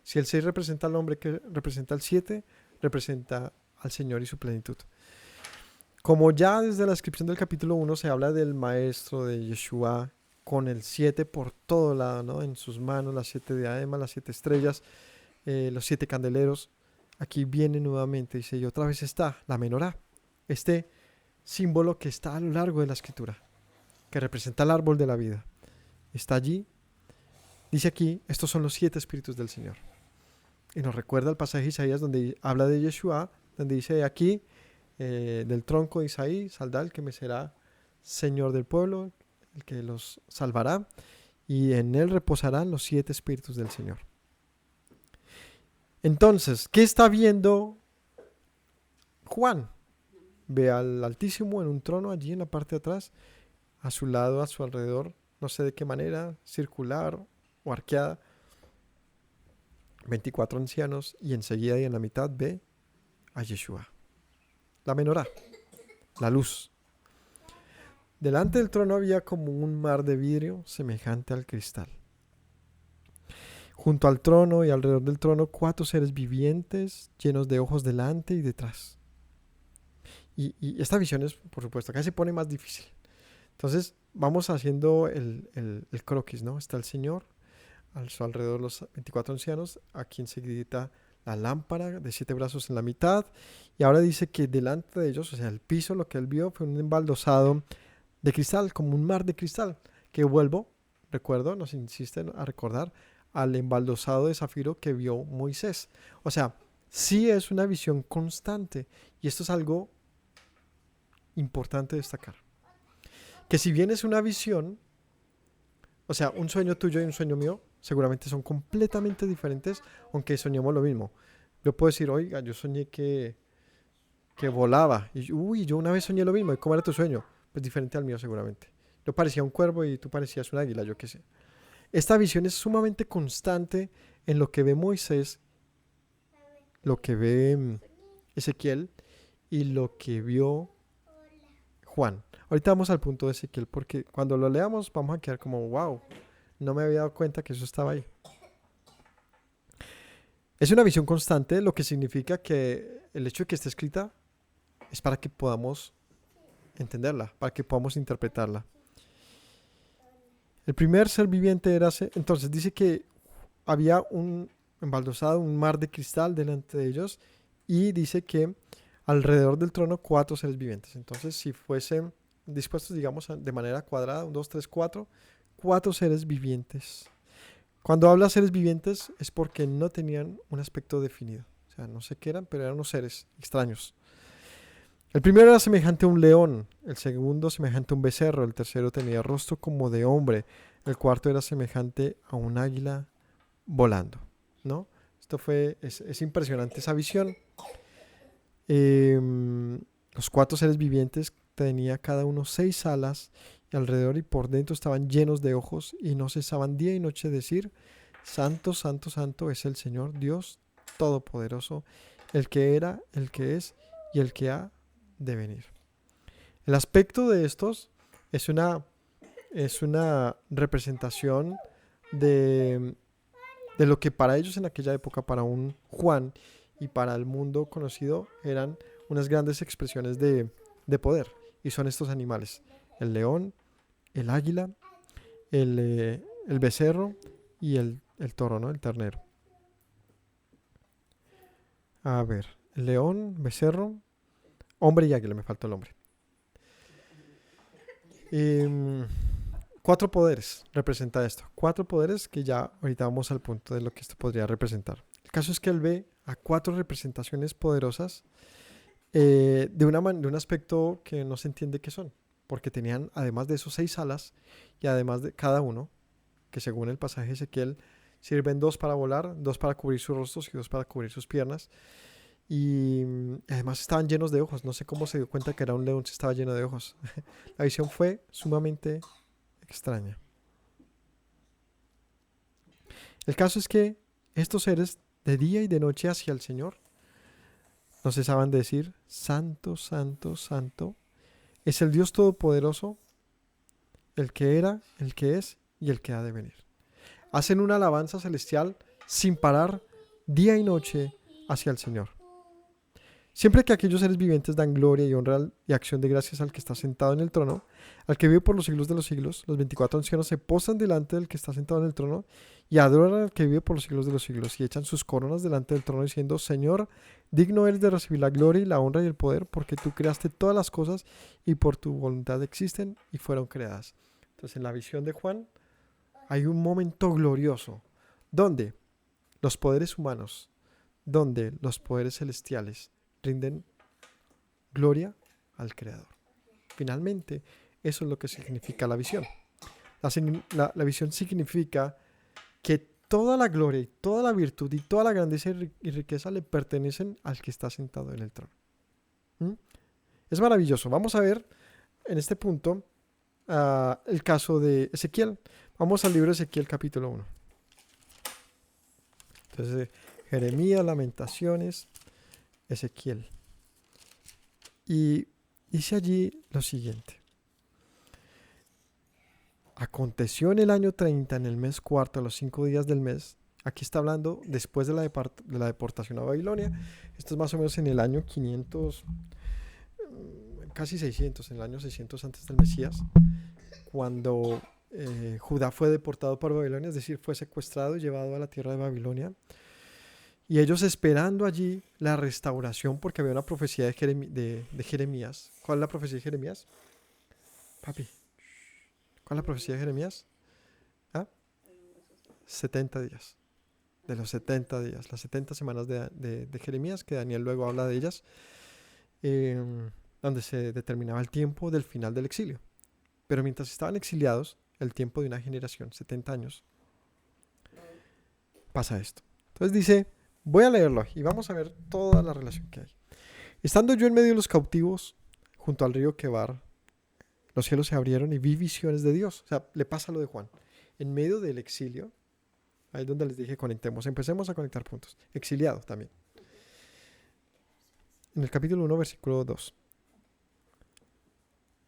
Si el 6 representa al hombre, ¿qué representa el 7? Representa al Señor y su plenitud. Como ya desde la descripción del capítulo 1 se habla del maestro de Yeshua con el 7 por todo lado, ¿no? En sus manos, las 7 diademas, las 7 estrellas, los 7 candeleros. Aquí viene nuevamente, dice, y otra vez está la menorá, este símbolo que está a lo largo de la escritura, que representa el árbol de la vida. Está allí. Dice aquí, estos son los 7 espíritus del Señor. Y nos recuerda el pasaje de Isaías donde habla de Yeshua, donde dice aquí, del tronco de Isaí saldrá el que me será Señor del pueblo, el que los salvará, y en él reposarán los 7 espíritus del Señor. Entonces, ¿qué está viendo Juan? Ve al Altísimo en un trono allí en la parte de atrás, a su lado, a su alrededor, no sé de qué manera, circular o arqueada, 24 ancianos, y enseguida y en la mitad ve a Yeshua, la menorá, la luz. Delante del trono había como un mar de vidrio semejante al cristal. Junto al trono y alrededor del trono 4 seres vivientes llenos de ojos delante y detrás. Y esta visión es, por supuesto, acá se pone más difícil. Entonces vamos haciendo el croquis, ¿no? Está el Señor, a su alrededor los 24 ancianos, aquí enseguida la lámpara de 7 brazos en la mitad, y ahora dice que delante de ellos, o sea, el piso, lo que él vio fue un embaldosado de cristal, como un mar de cristal, que recuerdo, nos insisten a recordar al embaldosado de zafiro que vio Moisés. O sea, sí es una visión constante, y esto es algo importante destacar. Que si bien es una visión, o sea, un sueño tuyo y un sueño mío, seguramente son completamente diferentes, aunque soñemos lo mismo. Yo puedo decir, oiga, yo soñé que volaba, y yo una vez soñé lo mismo, ¿y cómo era tu sueño? Pues diferente al mío seguramente. Yo parecía un cuervo y tú parecías un águila, yo qué sé. Esta visión es sumamente constante en lo que ve Moisés, lo que ve Ezequiel y lo que vio Juan. Ahorita vamos al punto de Ezequiel porque cuando lo leamos vamos a quedar como, wow, no me había dado cuenta que eso estaba ahí. Es una visión constante, lo que significa que el hecho de que esté escrita es para que podamos entenderla, para que podamos interpretarla. El primer ser viviente era, entonces dice que había un embaldosado, un mar de cristal delante de ellos y dice que alrededor del trono 4 seres vivientes. Entonces si fuesen dispuestos, digamos, de manera cuadrada, 1, 2, 3, 4, 4 seres vivientes. Cuando habla seres vivientes es porque no tenían un aspecto definido. O sea, no sé qué eran, pero eran unos seres extraños. El primero era semejante a un león, el segundo semejante a un becerro, el tercero tenía rostro como de hombre, el cuarto era semejante a un águila volando, ¿no? Es impresionante esa visión. Los 4 seres vivientes tenía cada uno 6 alas y alrededor y por dentro estaban llenos de ojos y no cesaban día y noche de decir, Santo, Santo, Santo es el Señor Dios Todopoderoso, el que era, el que es y el que ha de venir. El aspecto de estos es una representación de lo que para ellos en aquella época, para un Juan y para el mundo conocido, eran unas grandes expresiones de poder. Y son estos animales, el león, el águila, el becerro y el toro, ¿no? El ternero. A ver, león, becerro, hombre y águila, me faltó el hombre. 4 poderes representa esto. 4 poderes que ya ahorita vamos al punto de lo que esto podría representar. El caso es que él ve a 4 representaciones poderosas de un aspecto que no se entiende qué son. Porque tenían, además de esos 6 alas, y además de cada uno, que según el pasaje de Ezequiel, sirven 2 para volar, 2 para cubrir sus rostros y 2 para cubrir sus piernas. Y además estaban llenos de ojos. No sé cómo se dio cuenta que era un león si estaba lleno de ojos. La visión fue sumamente extraña. El caso es que estos seres de día y de noche hacia el Señor no cesaban de decir, Santo, Santo, Santo, es el Dios Todopoderoso, el que era, el que es y el que ha de venir. Hacen una alabanza celestial sin parar día y noche hacia el Señor. Siempre que aquellos seres vivientes dan gloria y honra y acción de gracias al que está sentado en el trono, al que vive por los siglos de los siglos, los 24 ancianos se postran delante del que está sentado en el trono y adoran al que vive por los siglos de los siglos y echan sus coronas delante del trono diciendo, Señor, digno eres de recibir la gloria y la honra y el poder porque tú creaste todas las cosas y por tu voluntad existen y fueron creadas. Entonces en la visión de Juan hay un momento glorioso donde los poderes humanos, donde los poderes celestiales rinden gloria al Creador. Finalmente, eso es lo que significa la visión. La visión significa que toda la gloria y toda la virtud y toda la grandeza y riqueza le pertenecen al que está sentado en el trono. Es maravilloso. Vamos a ver en este punto el caso de Ezequiel. Vamos al libro de Ezequiel capítulo 1. Entonces, Jeremías, Lamentaciones, Ezequiel. Y dice allí lo siguiente. Aconteció en el año 30, en el mes cuarto, a los 5 días del mes. Aquí está hablando después de la deportación a Babilonia. Esto es más o menos en el año 500, casi 600, en el año 600 antes del Mesías, cuando Judá fue deportado por Babilonia, es decir, fue secuestrado y llevado a la tierra de Babilonia. Y ellos esperando allí la restauración, porque había una profecía de Jeremías. ¿Cuál es la profecía de Jeremías? Papi, ¿cuál es la profecía de Jeremías? 70 días. De los 70 días, las 70 semanas de Jeremías, que Daniel luego habla de ellas, donde se determinaba el tiempo del final del exilio. Pero mientras estaban exiliados, el tiempo de una generación, 70 años, pasa esto. Entonces dice, voy a leerlo y vamos a ver toda la relación que hay. Estando yo en medio de los cautivos, junto al río Quebar, los cielos se abrieron y vi visiones de Dios. O sea, le pasa lo de Juan. En medio del exilio, ahí es donde les dije conectemos, empecemos a conectar puntos. Exiliado también. En el capítulo 1, versículo 2.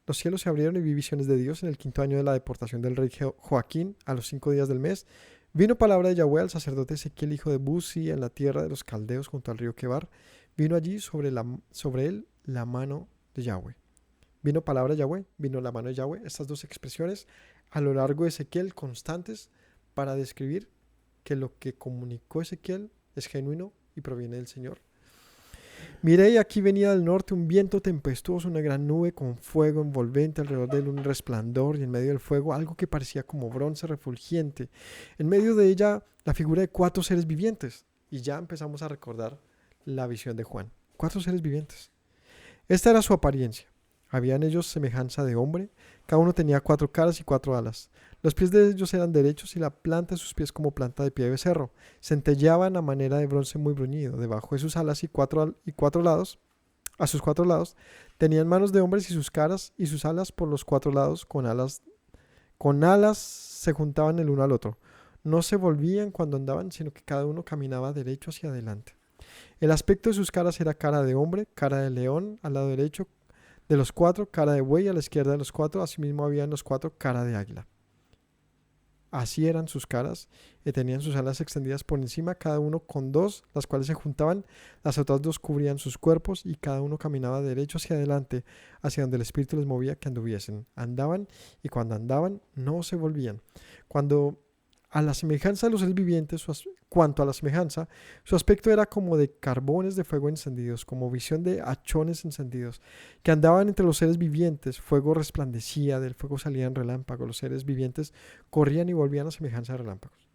los cielos se abrieron y vi visiones de Dios en el 5.º año de la deportación del rey Joaquín, a los 5 días del mes. Vino palabra de Yahweh al sacerdote Ezequiel, hijo de Buzi, en la tierra de los caldeos junto al río Quebar. Vino allí sobre él la mano de Yahweh. Vino palabra de Yahweh, vino la mano de Yahweh. Estas dos expresiones a lo largo de Ezequiel constantes para describir que lo que comunicó Ezequiel es genuino y proviene del Señor. Miré y aquí venía del norte un viento tempestuoso, una gran nube con fuego envolvente, alrededor de él un resplandor y en medio del fuego algo que parecía como bronce refulgente. En medio de ella la figura de 4 seres vivientes. Y ya empezamos a recordar la visión de Juan. 4 seres vivientes. Esta era su apariencia. Había en ellos semejanza de hombre, cada uno tenía 4 caras y 4 alas. Los pies de ellos eran derechos y la planta de sus pies como planta de pie de becerro. Centelleaban a manera de bronce muy bruñido. Debajo de sus alas a sus 4 lados, tenían manos de hombres y sus caras y sus alas por los 4 lados con alas se juntaban el uno al otro. No se volvían cuando andaban, sino que cada uno caminaba derecho hacia adelante. El aspecto de sus caras era cara de hombre, cara de león al lado derecho de los 4, cara de buey a la izquierda de los 4, asimismo había en los 4 cara de águila. Así eran sus caras, y tenían sus alas extendidas por encima, cada uno con 2, las cuales se juntaban, las otras 2 cubrían sus cuerpos, y cada uno caminaba derecho hacia adelante, hacia donde el Espíritu les movía que anduviesen. Andaban, y cuando andaban, no se volvían. Cuanto a la semejanza de los seres vivientes, su aspecto era como de carbones de fuego encendidos, como visión de hachones encendidos, que andaban entre los seres vivientes. Fuego resplandecía, del fuego salían relámpagos, los seres vivientes corrían y volvían a semejanza de relámpagos.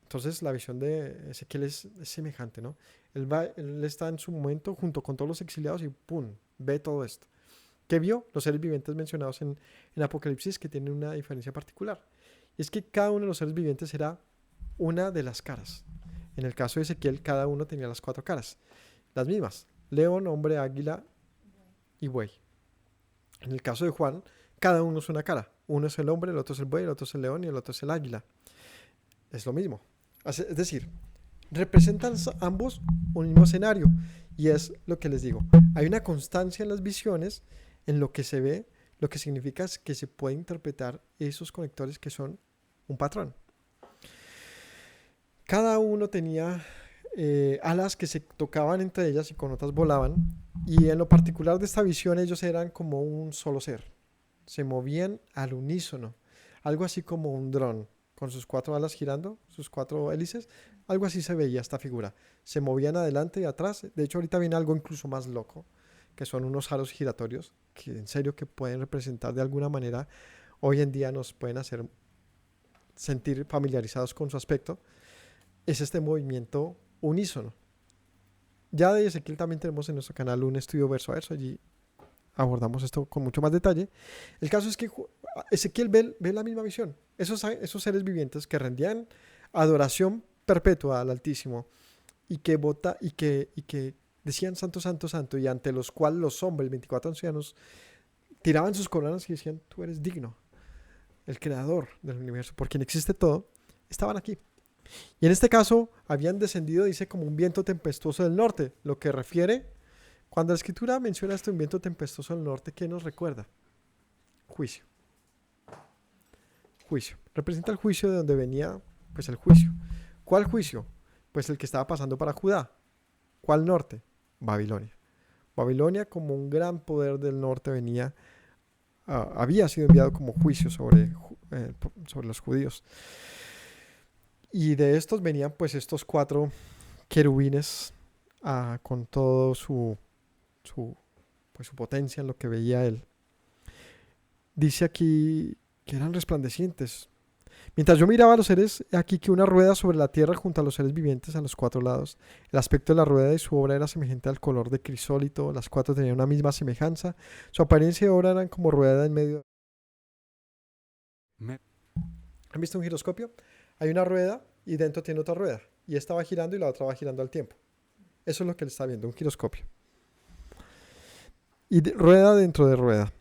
Entonces la visión de Ezequiel es semejante, ¿no? Él está en su momento junto con todos los exiliados y ¡pum!, ve todo esto. ¿Qué vio? Los seres vivientes mencionados en Apocalipsis, que tienen una diferencia particular. Y es que cada uno de los seres vivientes era una de las caras. En el caso de Ezequiel, cada uno tenía las 4 caras, las mismas: león, hombre, águila y buey. En el caso de Juan, cada uno es una cara. Uno es el hombre, el otro es el buey, el otro es el león y el otro es el águila. Es lo mismo. Es decir, representan ambos un mismo escenario. Y es lo que les digo. Hay una constancia en las visiones, en lo que se ve, lo que significa es que se puede interpretar esos conectores que son un patrón. Cada uno tenía alas que se tocaban entre ellas y con otras volaban. Y en lo particular de esta visión, ellos eran como un solo ser. Se movían al unísono. Algo así como un dron, con sus 4 alas girando, sus 4 hélices. Algo así se veía esta figura. Se movían adelante y atrás. De hecho, ahorita viene algo incluso más loco, que son unos aros giratorios, que en serio que pueden representar de alguna manera, hoy en día nos pueden hacer sentir familiarizados con su aspecto. Es este movimiento unísono. Ya de Ezequiel también tenemos en nuestro canal un estudio verso a verso, allí abordamos esto con mucho más detalle. El caso es que Ezequiel ve la misma visión. Esos seres vivientes que rendían adoración perpetua al Altísimo y que decían santo, santo, santo, y ante los cuales los hombres, 24 ancianos, tiraban sus coronas y decían: tú eres digno, el creador del universo, por quien existe todo, estaban aquí. Y en este caso habían descendido, dice, como un viento tempestuoso del norte, lo que refiere, cuando la escritura menciona esto, un viento tempestuoso del norte, ¿qué nos recuerda? Juicio. Juicio. Representa el juicio de donde venía, pues el juicio. ¿Cuál juicio? Pues el que estaba pasando para Judá. ¿Cuál norte? Babilonia. Babilonia, como un gran poder del norte, había sido enviado como juicio sobre los judíos. Y de estos venían pues estos 4 querubines con todo su potencia en lo que veía él. Dice aquí que eran resplandecientes. Mientras yo miraba a los seres, aquí que una rueda sobre la tierra junto a los seres vivientes a los 4 lados. El aspecto de la rueda y su obra era semejante al color de crisólito. Las 4 tenían una misma semejanza. Su apariencia y obra eran como rueda en medio. ¿Han visto un giroscopio? Hay una rueda y dentro tiene otra rueda. Y esta va girando y la otra va girando al tiempo. Eso es lo que él está viendo, un giroscopio. Y rueda dentro de rueda.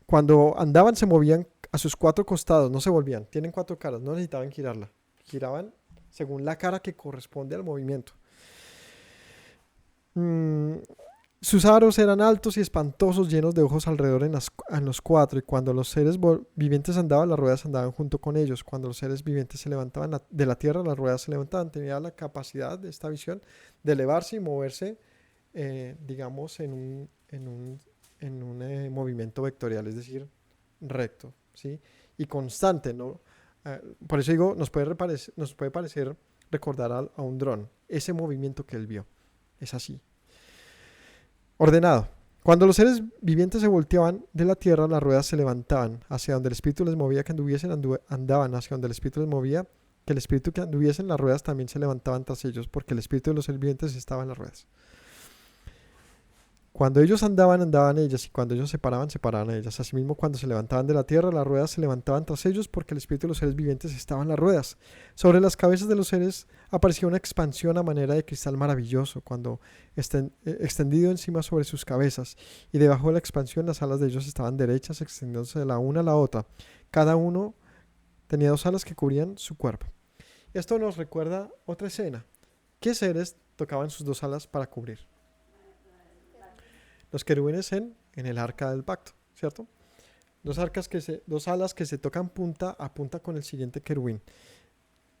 Cuando andaban se movían a sus 4 costados, no se volvían. Tienen 4 caras, no necesitaban girarla. Giraban según la cara que corresponde al movimiento. Sus aros eran altos y espantosos, llenos de ojos alrededor en los cuatro, y cuando los seres vivientes andaban, las ruedas andaban junto con ellos. Cuando los seres vivientes se levantaban de la tierra, las ruedas se levantaban. Tenía la capacidad de esta visión de elevarse y moverse, digamos, en un movimiento vectorial, es decir, recto, ¿sí? Y constante, ¿no? Por eso digo, nos puede parecer recordar a un dron, ese movimiento que él vio. Es así. Ordenado. Cuando los seres vivientes se volteaban de la tierra, las ruedas se levantaban hacia donde el espíritu les movía que anduviesen, andaban hacia donde el espíritu les movía que el espíritu que anduviesen, las ruedas también se levantaban tras ellos, porque el espíritu de los seres vivientes estaba en las ruedas. Cuando ellos andaban, andaban ellas, y cuando ellos se paraban, se paraban ellas. Asimismo, cuando se levantaban de la tierra, las ruedas se levantaban tras ellos, porque el espíritu de los seres vivientes estaba en las ruedas. Sobre las cabezas de los seres aparecía una expansión a manera de cristal maravilloso, cuando extendido encima sobre sus cabezas, y debajo de la expansión las alas de ellos estaban derechas, extendiéndose de la una a la otra. Cada uno tenía 2 alas que cubrían su cuerpo. Esto nos recuerda otra escena. ¿Qué seres tocaban sus 2 alas para cubrir? Los querubines en el arca del pacto, ¿cierto? 2 alas que se tocan punta a punta con el siguiente querubín.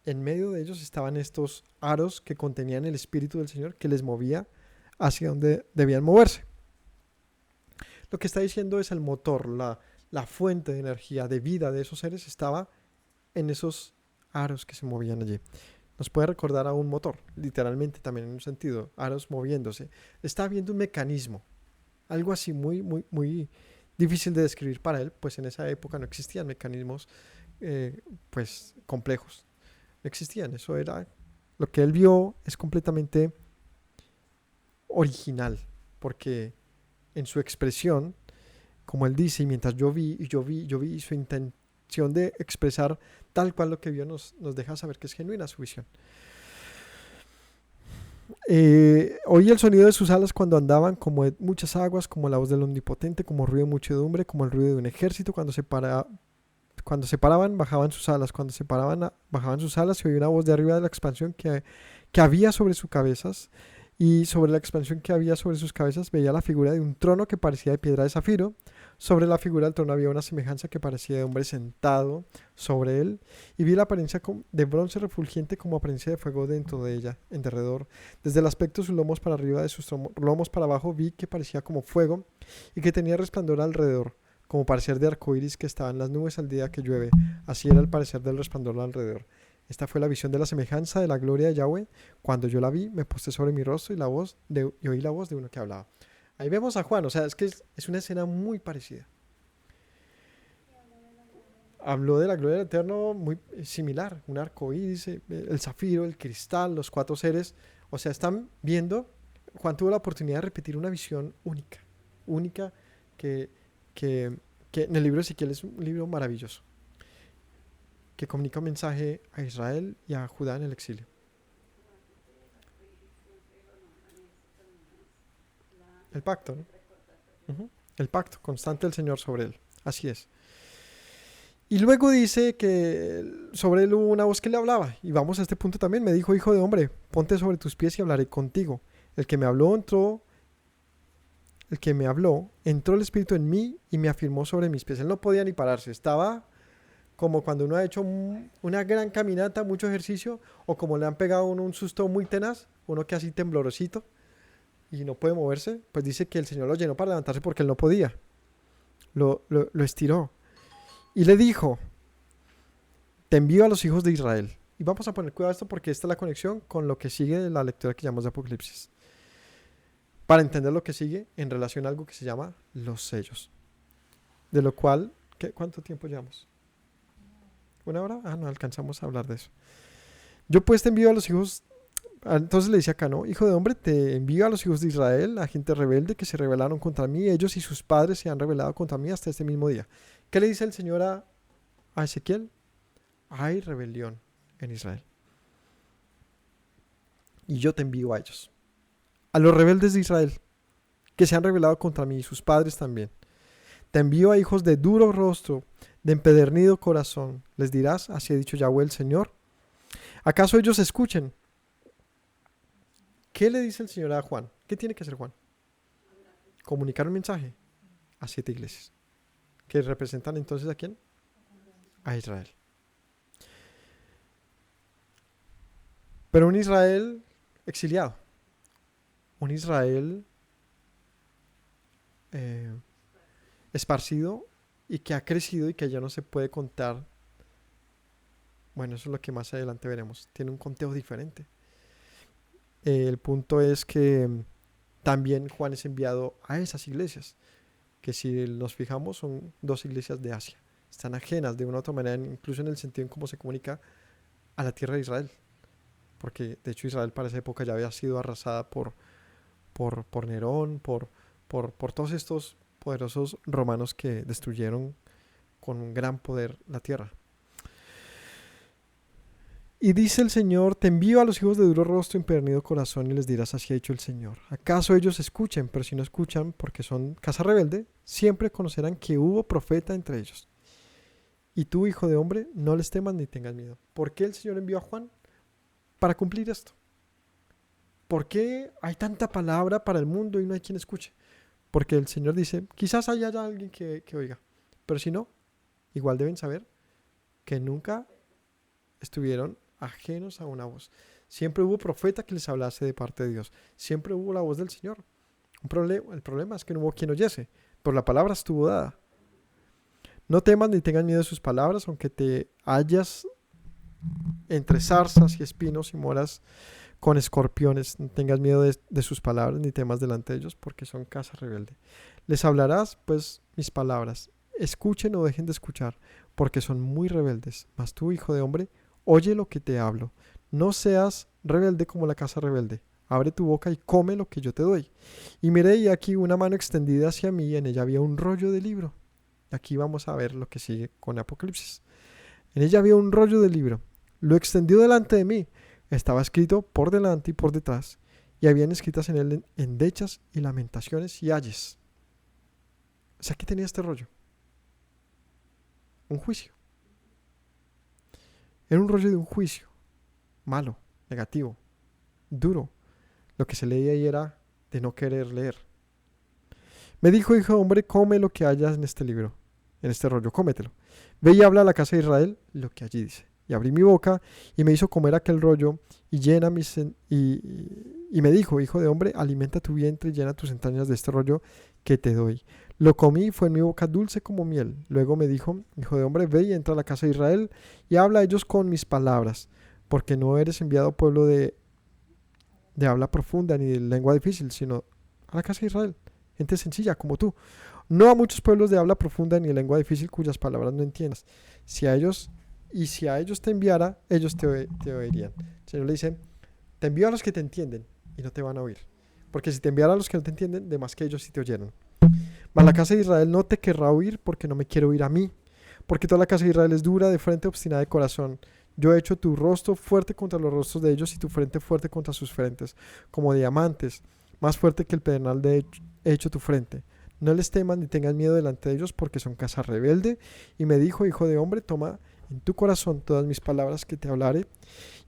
En medio de ellos estaban estos aros que contenían el espíritu del Señor que les movía hacia donde debían moverse. Lo que está diciendo es el motor, la fuente de energía, de vida de esos seres estaba en esos aros que se movían allí. Nos puede recordar a un motor, literalmente también en un sentido, aros moviéndose. Está viendo un mecanismo. Algo así muy, muy, muy difícil de describir para él, pues en esa época no existían mecanismos pues complejos. No existían, eso era... Lo que él vio es completamente original, porque en su expresión, como él dice, y mientras yo vi, y su intención de expresar tal cual lo que vio nos deja saber que es genuina su visión. Oí el sonido de sus alas cuando andaban, como de muchas aguas, como la voz del Omnipotente, como ruido de muchedumbre, como el ruido de un ejército. Cuando se paraban, bajaban sus alas. Cuando se paraban, bajaban sus alas. Se oía una voz de arriba de la expansión que había sobre sus cabezas. Y sobre la expansión que había sobre sus cabezas veía la figura de un trono que parecía de piedra de zafiro. Sobre la figura del trono había una semejanza que parecía de hombre sentado sobre él, y vi la apariencia de bronce refulgente como apariencia de fuego dentro de ella, en derredor. Desde el aspecto de sus lomos para arriba, de sus lomos para abajo, vi que parecía como fuego y que tenía resplandor alrededor, como parecer de arcoíris que estaba en las nubes al día que llueve. Así era el parecer del resplandor alrededor. Esta fue la visión de la semejanza de la gloria de Yahweh. Cuando yo la vi, me posté sobre mi rostro y oí la voz de uno que hablaba. Ahí vemos a Juan, o sea, es que es una escena muy parecida. Habló de la gloria del Eterno muy similar, un arco iris, el zafiro, el cristal, los 4 seres. O sea, están viendo, Juan tuvo la oportunidad de repetir una visión única que en el libro de Ezequiel es un libro maravilloso, que comunica un mensaje a Israel y a Judá en el exilio. El pacto, ¿no? El pacto constante del Señor sobre él. Así es. Y luego dice que sobre él hubo una voz que le hablaba. Y vamos a este punto también. Me dijo: hijo de hombre, ponte sobre tus pies y hablaré contigo. El que me habló, entró el Espíritu en mí y me afirmó sobre mis pies. Él no podía ni pararse. Estaba como cuando uno ha hecho una gran caminata, mucho ejercicio, o como le han pegado a uno un susto muy tenaz, uno que así temblorosito y no puede moverse. Pues dice que el Señor lo llenó para levantarse porque él no podía. Lo estiró. Y le dijo: te envío a los hijos de Israel. Y vamos a poner cuidado a esto porque esta es la conexión con lo que sigue de la lectura que llamamos de Apocalipsis. Para entender lo que sigue en relación a algo que se llama los sellos. De lo cual, ¿cuánto tiempo llevamos? ¿1 hora? No alcanzamos a hablar de eso. Yo pues te envío a los hijos... Entonces le dice acá, ¿no? Hijo de hombre, te envío a los hijos de Israel, a gente rebelde que se rebelaron contra mí. Ellos y sus padres se han rebelado contra mí hasta este mismo día. ¿Qué le dice el Señor a Ezequiel? Hay rebelión en Israel. Y yo te envío a ellos. A los rebeldes de Israel, que se han rebelado contra mí y sus padres también. Te envío a hijos de duro rostro, de empedernido corazón. Les dirás: así ha dicho Yahweh el Señor. ¿Acaso ellos escuchen? ¿Qué le dice el Señor a Juan? ¿Qué tiene que hacer Juan? comunicar un mensaje a 7 iglesias, que representan entonces ¿a quién? A Israel. Pero un Israel exiliado, un Israel esparcido y que ha crecido y que ya no se puede contar. Bueno, eso es lo que más adelante veremos. Tiene un conteo diferente. El punto es que también Juan es enviado a esas iglesias, que si nos fijamos son 2 iglesias de Asia. Están ajenas de una u otra manera, incluso en el sentido en cómo se comunica a la tierra de Israel. Porque de hecho Israel para esa época ya había sido arrasada por Nerón, por todos estos poderosos romanos que destruyeron con un gran poder la tierra. Y dice el Señor: te envío a los hijos de duro rostro y empedernido corazón, y les dirás: así ha dicho el Señor. ¿Acaso ellos escuchen? Pero si no escuchan, porque son casa rebelde, siempre conocerán que hubo profeta entre ellos. Y tú, hijo de hombre, no les temas ni tengas miedo. ¿Por qué el Señor envió a Juan? Para cumplir esto. ¿Por qué hay tanta palabra para el mundo y no hay quien escuche? Porque el Señor dice: quizás haya alguien que oiga, pero si no, igual deben saber que nunca estuvieron ajenos a una voz. Siempre hubo profeta que les hablase de parte de Dios. Siempre hubo la voz del Señor. El problema es que no hubo quien oyese, pero la palabra estuvo dada. No temas ni tengas miedo de sus palabras, aunque te hallas entre zarzas y espinos y moras con escorpiones. No tengas miedo de sus palabras, ni temas delante de ellos, porque son casa rebelde. Les hablarás, pues, mis palabras. Escuchen o dejen de escuchar, porque son muy rebeldes. Mas tú, hijo de hombre, oye lo que te hablo. No seas rebelde como la casa rebelde. Abre tu boca y come lo que yo te doy. Y miré, y aquí una mano extendida hacia mí, y en ella había un rollo de libro. Aquí vamos a ver lo que sigue con Apocalipsis. En ella había un rollo de libro. Lo extendió delante de mí. Estaba escrito por delante y por detrás, y habían escritas en él endechas y lamentaciones y ayes. O sea, ¿qué tenía este rollo? Un juicio. Era un rollo de un juicio. Malo, negativo, duro. Lo que se leía ahí era de no querer leer. Me dijo: hijo de hombre, come lo que hayas en este libro, en este rollo, cómetelo. Ve y habla a la casa de Israel lo que allí dice. Y abrí mi boca y me hizo comer aquel rollo y y me dijo: hijo de hombre, alimenta tu vientre y llena tus entrañas de este rollo que te doy. Lo comí y fue en mi boca dulce como miel. Luego me dijo: hijo de hombre, ve y entra a la casa de Israel y habla a ellos con mis palabras, porque no eres enviado pueblo de habla profunda ni de lengua difícil, sino a la casa de Israel, gente sencilla como tú. No a muchos pueblos de habla profunda ni de lengua difícil cuyas palabras no entiendas. Si a ellos te enviara, ellos te oirían. El Señor le dice: te envío a los que te entienden y no te van a oír. Porque si te enviara a los que no te entienden, de más que ellos sí te oyeron. Mas la casa de Israel no te querrá oír, porque no me quiere oír a mí. Porque toda la casa de Israel es dura de frente, obstinada de corazón. Yo he hecho tu rostro fuerte contra los rostros de ellos y tu frente fuerte contra sus frentes, como diamantes, más fuerte que el pedernal he hecho tu frente. No les temas ni tengas miedo delante de ellos, porque son casa rebelde. Y me dijo: hijo de hombre, toma en tu corazón todas mis palabras que te hablaré,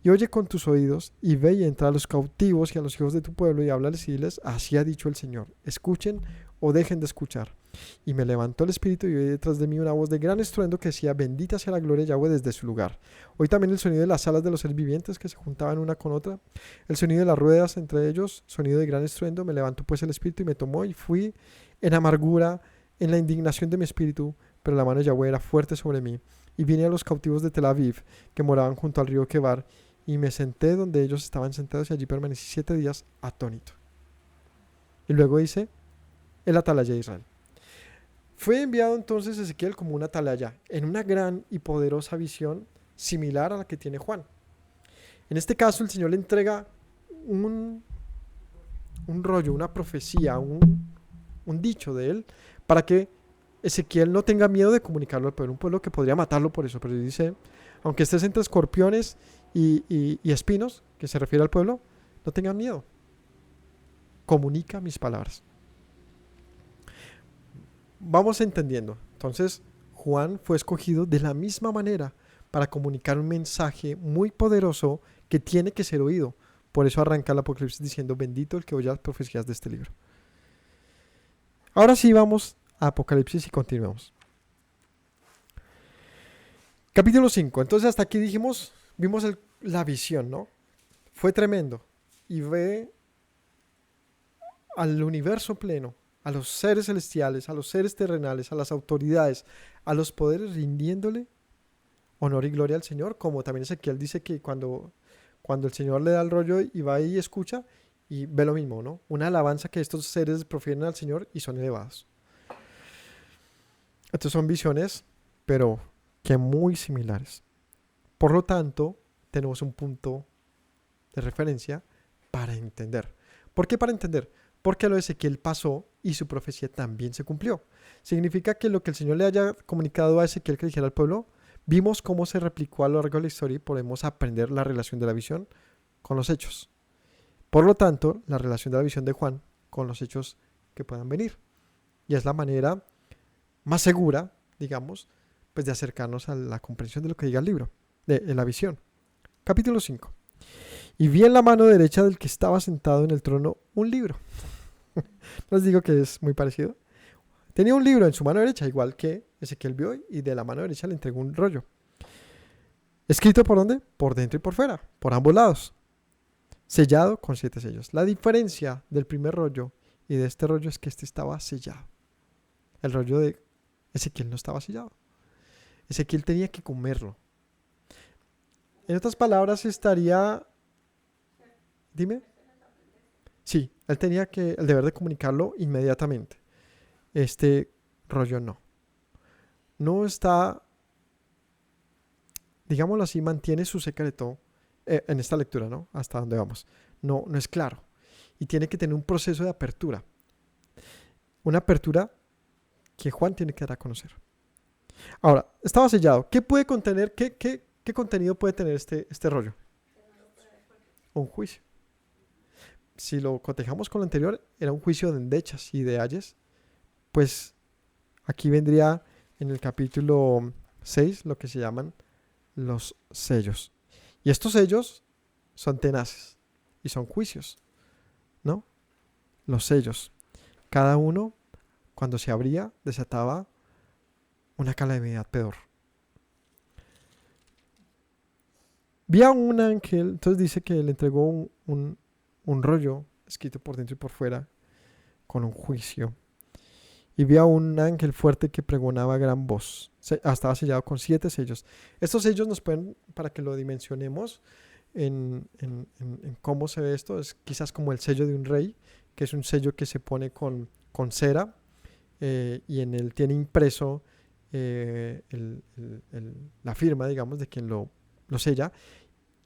y oye con tus oídos, y ve y entra a los cautivos y a los hijos de tu pueblo, y háblales y diles: así ha dicho el Señor, escuchen o dejen de escuchar. Y me levantó el espíritu, y oí detrás de mí una voz de gran estruendo que decía: bendita sea la gloria de Yahweh desde su lugar. Oí también el sonido de las alas de los seres vivientes que se juntaban una con otra, el sonido de las ruedas entre ellos, sonido de gran estruendo. Me levantó pues el espíritu y me tomó, y fui en amargura, en la indignación de mi espíritu, pero la mano de Yahweh era fuerte sobre mí. Y vine a los cautivos de Tel Aviv, que moraban junto al río Quebar, y me senté donde ellos estaban sentados, y allí permanecí 7 días atónito. Y luego dice: el atalaya de Israel. Fue enviado entonces Ezequiel como un atalaya, en una gran y poderosa visión similar a la que tiene Juan. En este caso el Señor le entrega un rollo, una profecía, un dicho de él, para que Ezequiel no tenga miedo de comunicarlo al pueblo, un pueblo que podría matarlo por eso, pero dice: aunque estés entre escorpiones y espinos, que se refiere al pueblo, no tengan miedo, comunica mis palabras. Vamos entendiendo. Entonces, Juan fue escogido de la misma manera para comunicar un mensaje muy poderoso que tiene que ser oído. Por eso arranca el Apocalipsis diciendo: bendito el que oye las profecías de este libro. Ahora sí vamos a Apocalipsis y continuamos. Capítulo 5. Entonces hasta aquí vimos la visión, ¿no? Fue tremendo. Y ve al universo pleno, a los seres celestiales, a los seres terrenales, a las autoridades, a los poderes rindiéndole honor y gloria al Señor, como también Ezequiel dice que cuando el Señor le da el rollo y va ahí y escucha y ve lo mismo, ¿no? Una alabanza que estos seres profieren al Señor y son elevados. Estas son visiones, pero que muy similares. Por lo tanto, tenemos un punto de referencia para entender. ¿Por qué para entender? Porque lo de Ezequiel pasó y su profecía también se cumplió. Significa que lo que el Señor le haya comunicado a Ezequiel que dijera al pueblo, vimos cómo se replicó a lo largo de la historia y podemos aprender la relación de la visión con los hechos. Por lo tanto, la relación de la visión de Juan con los hechos que puedan venir. Y es la manera más segura, digamos, pues de acercarnos a la comprensión de lo que diga el libro, de la visión. Capítulo 5. Y vi en la mano derecha del que estaba sentado en el trono un libro. Les digo que es muy parecido. Tenía un libro en su mano derecha, igual que Ezequiel vio, y de la mano derecha le entregó un rollo. ¿Escrito por dónde? Por dentro y por fuera, por ambos lados. Sellado con 7 sellos. La diferencia del primer rollo y de este rollo es que este estaba sellado. El rollo de Ezequiel no estaba sellado. Ezequiel tenía que comerlo. En otras palabras, estaría... Dime. Sí, él tenía el deber de comunicarlo inmediatamente. Este rollo no. No está, digámoslo así, mantiene su secreto en esta lectura, ¿no? Hasta dónde vamos. No es claro. Y tiene que tener un proceso de apertura. Una apertura que Juan tiene que dar a conocer. Ahora, estaba sellado. ¿Qué puede contener? ¿Qué contenido puede tener este rollo? Un juicio. Si lo cotejamos con lo anterior, era un juicio de endechas y de ayes. Pues aquí vendría en el capítulo 6 lo que se llaman los sellos. Y estos sellos son tenaces y son juicios, ¿no? Los sellos. Cada uno, cuando se abría, desataba una calamidad peor. Vi a un ángel, entonces dice que le entregó un rollo escrito por dentro y por fuera con un juicio. Y vi a un ángel fuerte que pregonaba a gran voz. Estaba sellado con 7 sellos. Estos sellos nos pueden, para que lo dimensionemos en cómo se ve esto, es quizás como el sello de un rey, que es un sello que se pone con cera y en él tiene impreso la firma, digamos, de quien lo sella,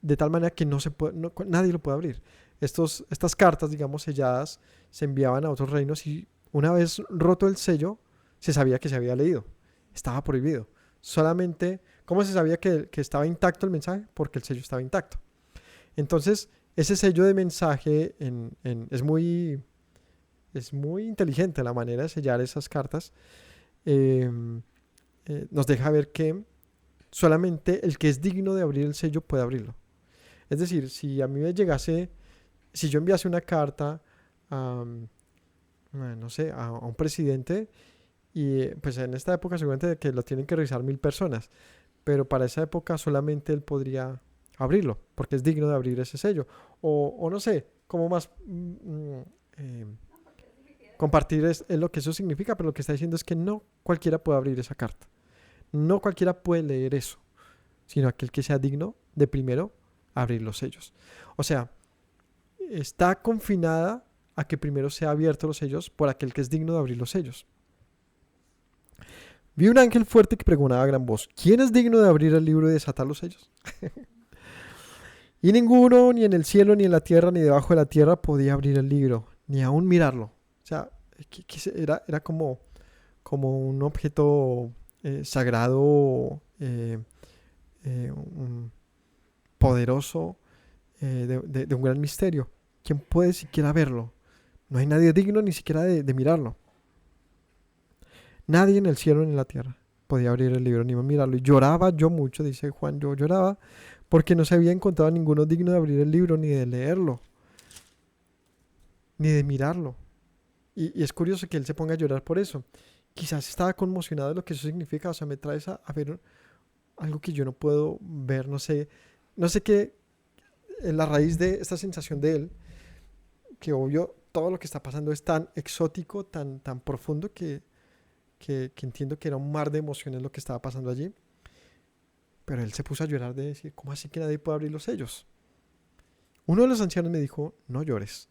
de tal manera que nadie lo puede abrir. Estas cartas, digamos, selladas, se enviaban a otros reinos y una vez roto el sello, se sabía que se había leído. Estaba prohibido. Solamente, ¿cómo se sabía que estaba intacto el mensaje? Porque el sello estaba intacto. Entonces, ese sello de mensaje es muy inteligente la manera de sellar esas cartas. Nos deja ver que solamente el que es digno de abrir el sello puede abrirlo. Es decir, si yo enviase una carta a un presidente, y pues en esta época seguramente que lo tienen que revisar 1000 personas, pero para esa época solamente él podría abrirlo, porque es digno de abrir ese sello, o no sé, cómo más compartir es lo que eso significa, pero lo que está diciendo es que no cualquiera puede abrir esa carta, no cualquiera puede leer eso, sino aquel que sea digno de primero abrir los sellos. O sea, está confinada a que primero sea abierto los sellos por aquel que es digno de abrir los sellos. Vi un ángel fuerte que pregonaba a gran voz: ¿quién es digno de abrir el libro y desatar los sellos? Y ninguno, ni en el cielo, ni en la tierra, ni debajo de la tierra, podía abrir el libro, ni aún mirarlo. O sea, era como un objeto sagrado, poderoso, de un gran misterio. ¿Quién puede siquiera verlo? No hay nadie digno ni siquiera de mirarlo. Nadie en el cielo ni en la tierra podía abrir el libro ni mirarlo. Y lloraba yo mucho, dice Juan, yo lloraba porque no se había encontrado ninguno digno de abrir el libro ni de leerlo, ni de mirarlo. Y es curioso que él se ponga a llorar por eso. Quizás estaba conmocionado de lo que eso significa. O sea, me traes a ver algo que yo no puedo ver. No sé qué es la raíz de esta sensación de él. Que obvio, todo lo que está pasando es tan exótico, tan profundo que entiendo que era un mar de emociones lo que estaba pasando allí. Pero él se puso a llorar de decir, ¿cómo así que nadie puede abrir los sellos? Uno de los ancianos me dijo, no llores.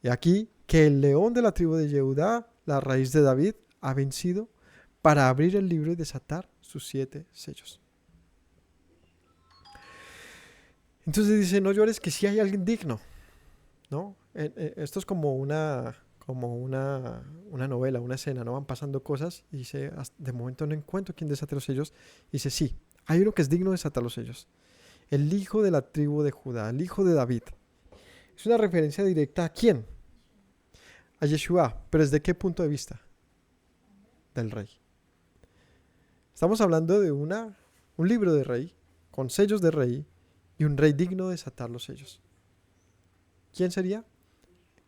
Y aquí que el león de la tribu de Jehudá, la raíz de David, ha vencido para abrir el libro y desatar sus 7 sellos. Entonces dice, no llores, que sí hay alguien digno, ¿no? Esto es como una novela, una escena, ¿no? Van pasando cosas y dice, de momento no encuentro quién desate los sellos. Y dice, sí, hay uno que es digno de desatar los sellos. El hijo de la tribu de Judá, el hijo de David. Es una referencia directa a quién? A Yeshua, pero ¿desde qué punto de vista? Del rey. Estamos hablando de un libro de rey, con sellos de rey, y un rey digno de desatar los sellos. ¿Quién sería?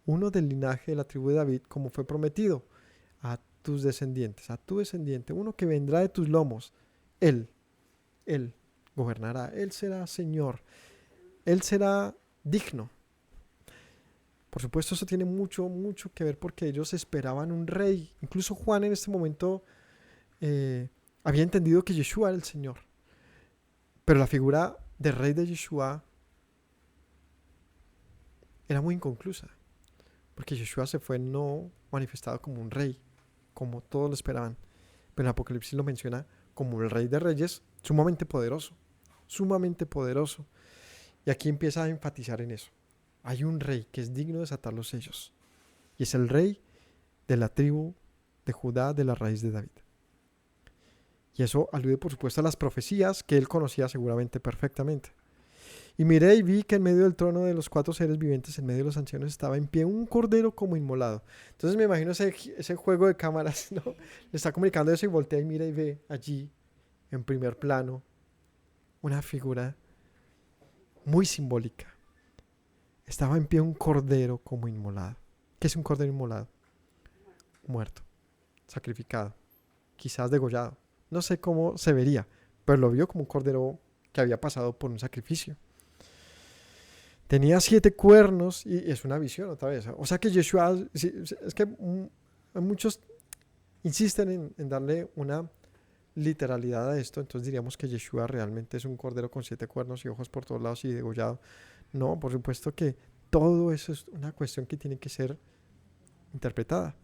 Uno del linaje de la tribu de David, como fue prometido, a tus descendientes, a tu descendiente, uno que vendrá de tus lomos. Él gobernará, Él será Señor, Él será digno. Por supuesto, eso tiene mucho que ver porque ellos esperaban un rey. Incluso Juan en este momento había entendido que Yeshua era el Señor. Pero la figura del rey de Yeshua era muy inconclusa. Porque Yeshua se fue no manifestado como un rey, como todos lo esperaban. Pero en Apocalipsis lo menciona como el rey de reyes, sumamente poderoso. Sumamente poderoso. Y aquí empieza a enfatizar en eso. Hay un rey que es digno de desatar los sellos. Y es el rey de la tribu de Judá, de la raíz de David. Y eso alude, por supuesto, a las profecías que él conocía seguramente perfectamente. Y miré y vi que en medio del trono de los 4 seres vivientes, en medio de los ancianos, estaba en pie un cordero como inmolado. Entonces me imagino ese juego de cámaras, ¿no? Le está comunicando eso y voltea y mira y ve allí, en primer plano, una figura muy simbólica. Estaba en pie un cordero como inmolado. ¿Qué es un cordero inmolado? Muerto, sacrificado, quizás degollado. No sé cómo se vería, pero lo vio como un cordero que había pasado por un sacrificio. Tenía 7 cuernos y es una visión otra vez. O sea que Yeshua, es que muchos insisten en darle una literalidad a esto, entonces diríamos que Yeshua realmente es un cordero con 7 cuernos y ojos por todos lados y degollado. No, por supuesto que todo eso es una cuestión que tiene que ser interpretada.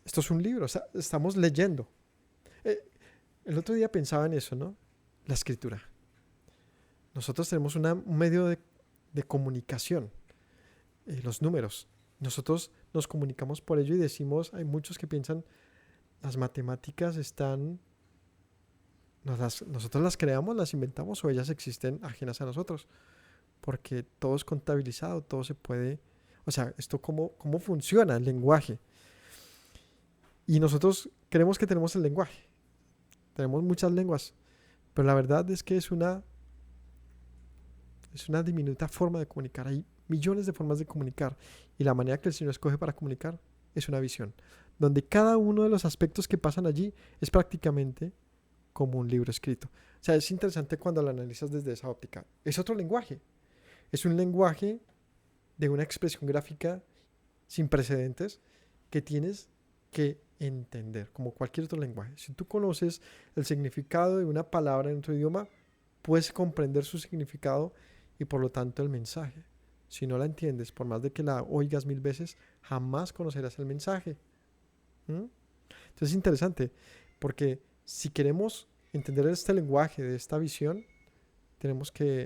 Esto es un libro, o sea, estamos leyendo. El otro día pensaba en eso, ¿no? La escritura. Nosotros tenemos un medio de comunicación, los números. Nosotros nos comunicamos por ello y decimos, hay muchos que piensan, las matemáticas están, nosotros las creamos, las inventamos o ellas existen ajenas a nosotros. Porque todo es contabilizado, todo se puede, o sea, esto cómo funciona el lenguaje. Y nosotros creemos que tenemos el lenguaje. Tenemos muchas lenguas, pero la verdad es que es una diminuta forma de comunicar. Hay millones de formas de comunicar y la manera que el Señor escoge para comunicar es una visión, donde cada uno de los aspectos que pasan allí es prácticamente como un libro escrito. O sea, es interesante cuando lo analizas desde esa óptica. Es otro lenguaje. Es un lenguaje de una expresión gráfica sin precedentes que tienes que entender, como cualquier otro lenguaje. Si tú conoces el significado de una palabra en otro idioma, puedes comprender su significado y por lo tanto el mensaje. Si no la entiendes, por más de que la oigas 1000 veces, jamás conocerás el mensaje. Entonces es interesante, porque si queremos entender este lenguaje de esta visión,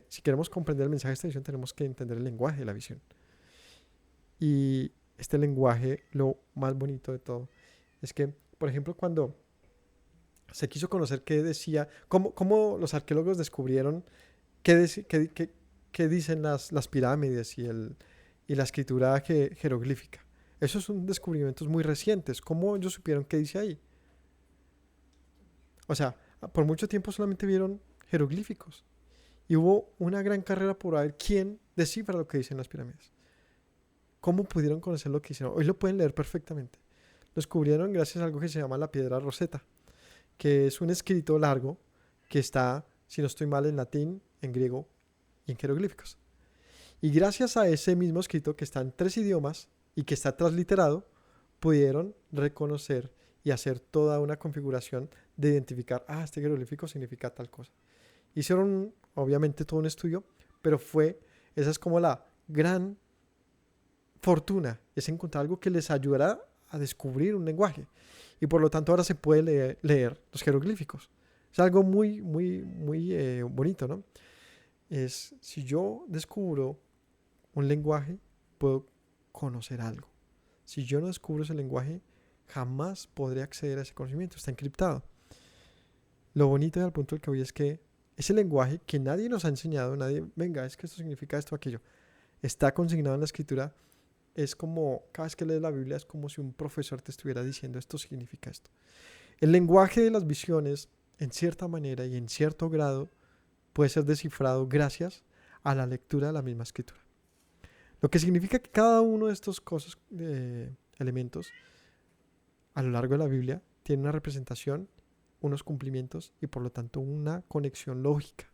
si queremos comprender el mensaje de esta visión, tenemos que entender el lenguaje de la visión. Y este lenguaje, lo más bonito de todo, es que, por ejemplo, cuando se quiso conocer qué decía, cómo los arqueólogos descubrieron qué dicen las pirámides y la escritura jeroglífica. Esos son descubrimientos muy recientes. ¿Cómo ellos supieron qué dice ahí? O sea, por mucho tiempo solamente vieron jeroglíficos. Y hubo una gran carrera por ver quién descifra lo que dicen las pirámides. ¿Cómo pudieron conocer lo que hicieron? Hoy lo pueden leer perfectamente. Lo descubrieron gracias a algo que se llama la piedra Rosetta, que es un escrito largo que está, si no estoy mal, en latín, en griego y en jeroglíficos. Y gracias a ese mismo escrito que está en 3 idiomas y que está transliterado, pudieron reconocer y hacer toda una configuración de identificar, este jeroglífico significa tal cosa. Hicieron obviamente todo un estudio, pero esa es como la gran fortuna, es encontrar algo que les ayudará a descubrir un lenguaje. Y por lo tanto ahora se puede leer los jeroglíficos. Es algo muy, muy, muy bonito, ¿no? Si yo descubro un lenguaje, puedo conocer algo. Si yo no descubro ese lenguaje, jamás podré acceder a ese conocimiento. Está encriptado. Lo bonito y al punto del que voy es que ese lenguaje que nadie nos ha enseñado, venga, es que esto significa esto o aquello, está consignado en la escritura. Es como, cada vez que lees la Biblia, es como si un profesor te estuviera diciendo esto significa esto. El lenguaje de las visiones, en cierta manera y en cierto grado, puede ser descifrado gracias a la lectura de la misma escritura. Lo que significa que cada uno de estos elementos a lo largo de la Biblia tiene una representación, unos cumplimientos y por lo tanto una conexión lógica.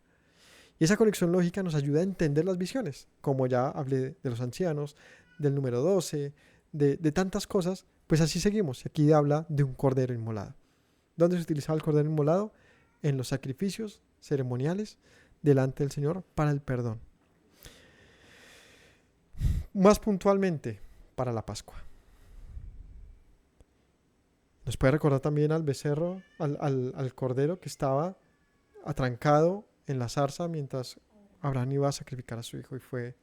Y esa conexión lógica nos ayuda a entender las visiones, como ya hablé de los ancianos, del número 12, de tantas cosas, pues así seguimos. Aquí habla de un cordero inmolado. ¿Dónde se utilizaba el cordero inmolado? En los sacrificios ceremoniales delante del Señor para el perdón. Más puntualmente, para la Pascua. Nos puede recordar también al becerro, al cordero que estaba atrancado en la zarza mientras Abraham iba a sacrificar a su hijo y fue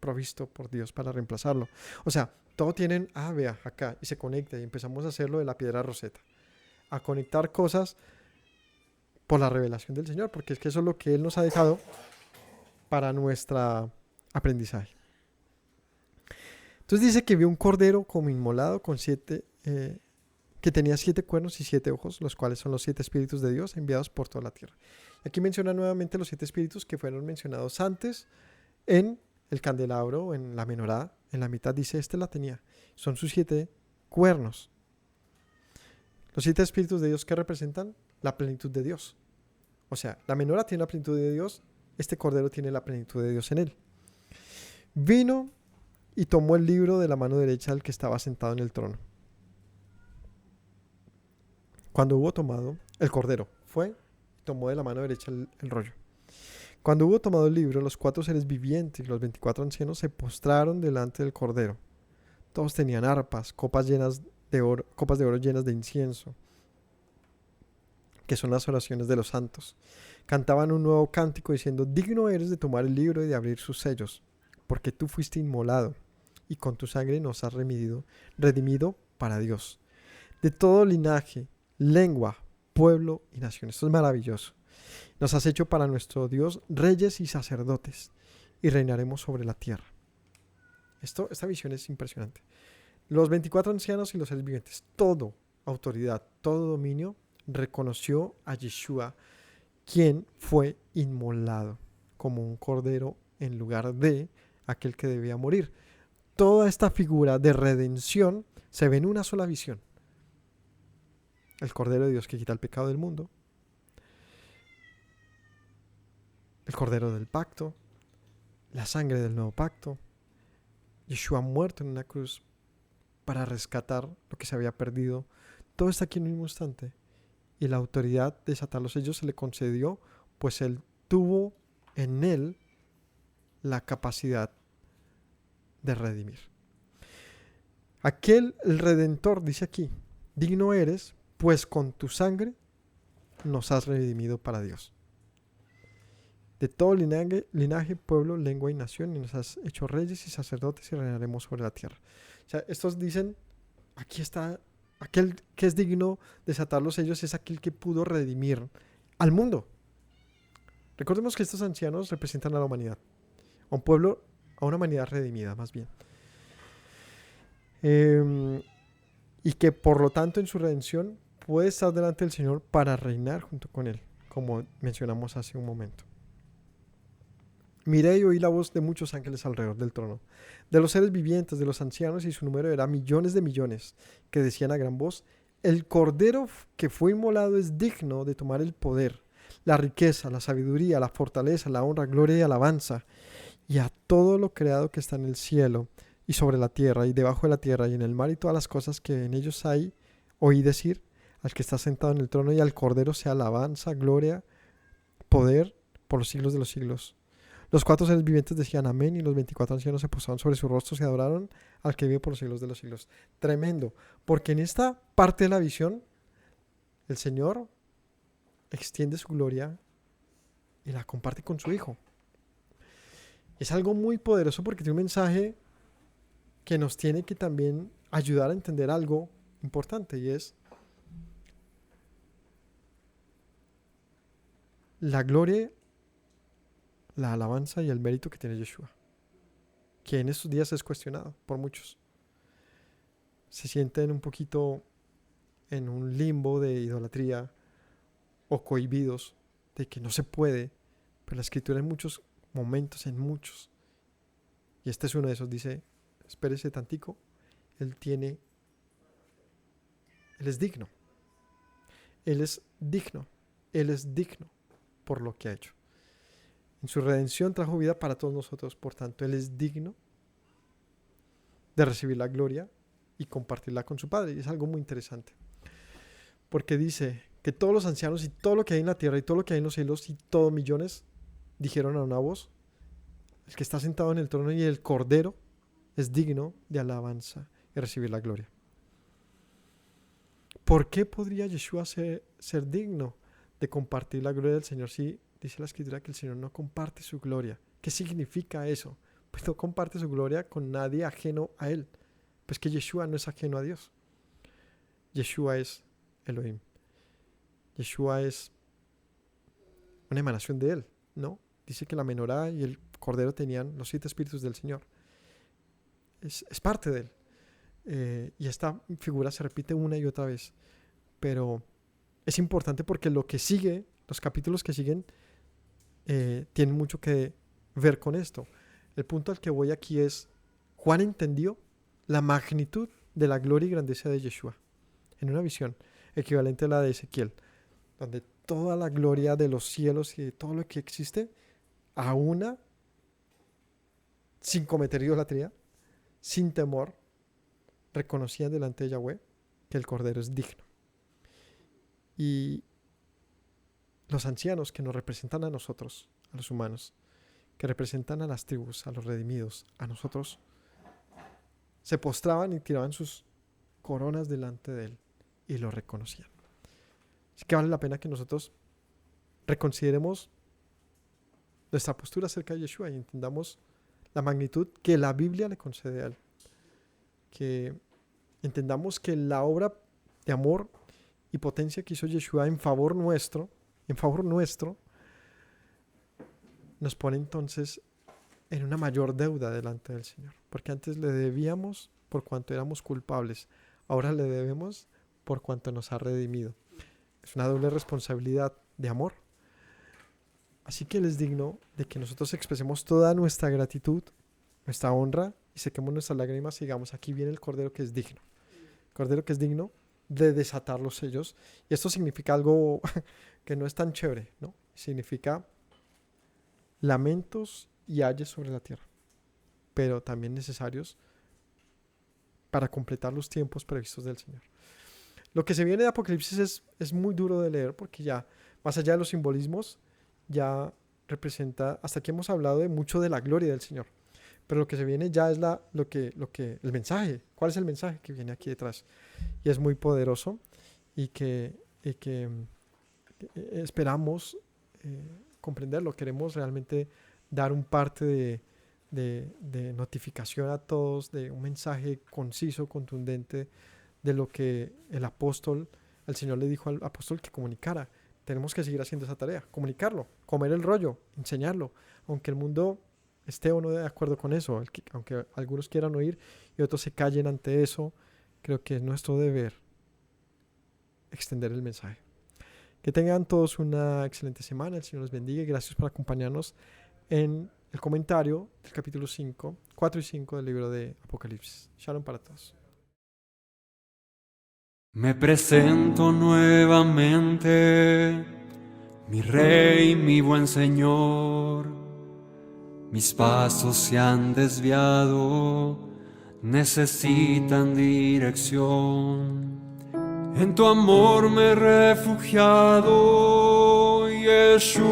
provisto por Dios para reemplazarlo. O sea, todo tienen, vea, acá, y se conecta y empezamos a hacerlo de la piedra Rosetta. A conectar cosas por la revelación del Señor, porque es que eso es lo que Él nos ha dejado para nuestro aprendizaje. Entonces dice que vio un cordero como inmolado con que tenía 7 cuernos y 7 ojos, los cuales son los 7 espíritus de Dios enviados por toda la tierra. Aquí menciona nuevamente los 7 espíritus que fueron mencionados antes en el candelabro, en la menorá. En la mitad dice, la tenía. Son sus 7 cuernos. Los 7 espíritus de Dios que representan la plenitud de Dios. O sea, la menorá tiene la plenitud de Dios, este cordero tiene la plenitud de Dios en él. Vino y tomó el libro de la mano derecha del que estaba sentado en el trono. Cuando hubo tomado, el cordero fue y tomó de la mano derecha el rollo. Cuando hubo tomado el libro, los 4 seres vivientes y los 24 ancianos se postraron delante del cordero. Todos tenían arpas, copas de oro llenas de incienso, que son las oraciones de los santos. Cantaban un nuevo cántico diciendo, digno eres de tomar el libro y de abrir sus sellos, porque tú fuiste inmolado y con tu sangre nos has redimido para Dios, de todo linaje, lengua, pueblo y nación. Esto es maravilloso. Nos has hecho para nuestro Dios reyes y sacerdotes y reinaremos sobre la tierra. Esta visión es impresionante. Los 24 ancianos y los seres vivientes, todo autoridad, todo dominio, reconoció a Yeshua, quien fue inmolado como un cordero en lugar de aquel que debía morir. Toda esta figura de redención se ve en una sola visión. El Cordero de Dios que quita el pecado del mundo. El Cordero del pacto. La sangre del nuevo pacto. Yeshua muerto en una cruz para rescatar lo que se había perdido. Todo está aquí en un mismo instante. Y la autoridad de desatar los sellos se le concedió, pues él tuvo en él la capacidad de redimir. El Redentor dice aquí, digno eres, pues con tu sangre nos has redimido para Dios. De todo linaje, pueblo, lengua y nación, y nos has hecho reyes y sacerdotes y reinaremos sobre la tierra. O sea, estos dicen, aquí está, aquel que es digno de desatar los sellos es aquel que pudo redimir al mundo. Recordemos que estos ancianos representan a la humanidad, a un pueblo, a una humanidad redimida más bien. Y que por lo tanto en su redención puede estar delante del Señor para reinar junto con Él, como mencionamos hace un momento. Miré y oí la voz de muchos ángeles alrededor del trono, de los seres vivientes, de los ancianos, y su número era millones de millones, que decían a gran voz: el cordero que fue inmolado es digno de tomar el poder, la riqueza, la sabiduría, la fortaleza, la honra, gloria y alabanza, y a todo lo creado que está en el cielo y sobre la tierra y debajo de la tierra y en el mar y todas las cosas que en ellos hay. Oí decir al que está sentado en el trono y al cordero sea alabanza, gloria, poder por los siglos de los siglos. Los cuatro seres vivientes decían amén, y los 24 ancianos se postraron sobre sus rostros y adoraron al que vive por los siglos de los siglos. Tremendo, porque en esta parte de la visión el Señor extiende su gloria y la comparte con su Hijo. Es algo muy poderoso porque tiene un mensaje que nos tiene que también ayudar a entender algo importante, y es la gloria, la alabanza y el mérito que tiene Yeshua, que en estos días es cuestionado por muchos. Se sienten un poquito en un limbo de idolatría o cohibidos de que no se puede, pero la escritura en muchos momentos, y este es uno de esos, dice: espérese tantico, él es digno, él es digno, él es digno por lo que ha hecho. En su redención trajo vida para todos nosotros, por tanto él es digno de recibir la gloria y compartirla con su Padre. Y es algo muy interesante, porque dice que todos los ancianos y todo lo que hay en la tierra y todo lo que hay en los cielos y todos millones dijeron a una voz: el que está sentado en el trono y el cordero es digno de alabanza y recibir la gloria. ¿Por qué podría Yeshua ser digno de compartir la gloria del Señor si dice la escritura que el Señor no comparte su gloria? ¿Qué significa eso? Pues no comparte su gloria con nadie ajeno a Él. Pues que Yeshua no es ajeno a Dios. Yeshua es Elohim. Yeshua es una emanación de Él, ¿no? Dice que la menorá y el cordero tenían los 7 espíritus del Señor. Es parte de Él. Y esta figura se repite una y otra vez. Pero es importante porque lo que sigue, los capítulos que siguen, tienen mucho que ver con esto. El punto al que voy aquí es: Juan entendió la magnitud de la gloria y grandeza de Yeshua en una visión equivalente a la de Ezequiel, donde toda la gloria de los cielos y de todo lo que existe, a una, sin cometer idolatría, sin temor, reconocían delante de Yahweh que el Cordero es digno. Y los ancianos que nos representan a nosotros, a los humanos, que representan a las tribus, a los redimidos, a nosotros, se postraban y tiraban sus coronas delante de Él y lo reconocían. Así que vale la pena que nosotros reconsideremos nuestra postura acerca de Yeshua y entendamos la magnitud que la Biblia le concede a Él. Que entendamos que la obra de amor y potencia que hizo Yeshua en favor nuestro, nos pone entonces en una mayor deuda delante del Señor. Porque antes le debíamos por cuanto éramos culpables, ahora le debemos por cuanto nos ha redimido. Es una doble responsabilidad de amor. Así que Él es digno de que nosotros expresemos toda nuestra gratitud, nuestra honra, y sequemos nuestras lágrimas y digamos: aquí viene el Cordero que es digno. El Cordero que es digno de desatar los sellos. Y esto significa algo que no es tan chévere, ¿no? Significa lamentos y ayes sobre la tierra, pero también necesarios para completar los tiempos previstos del Señor. Lo que se viene de Apocalipsis es muy duro de leer, porque ya, más allá de los simbolismos, ya representa, hasta aquí hemos hablado de mucho de la gloria del Señor, pero lo que se viene ya es el mensaje. ¿Cuál es el mensaje que viene aquí detrás? Y es muy poderoso y que esperamos comprenderlo. Queremos realmente dar un parte de notificación a todos, de un mensaje conciso, contundente, de lo que el Señor le dijo al apóstol que comunicara. Tenemos que seguir haciendo esa tarea, comunicarlo, comer el rollo, enseñarlo, aunque el mundo esté o no de acuerdo con eso, aunque algunos quieran oír y otros se callen ante eso. Creo que es nuestro deber extender el mensaje. Que tengan todos una excelente semana, el Señor los bendiga y gracias por acompañarnos en el comentario del capítulo 4 y 5 del libro de Apocalipsis. Shalom para todos. Me presento nuevamente, mi Rey, mi buen Señor. Mis pasos se han desviado, necesitan dirección. En tu amor me he refugiado, Yeshua,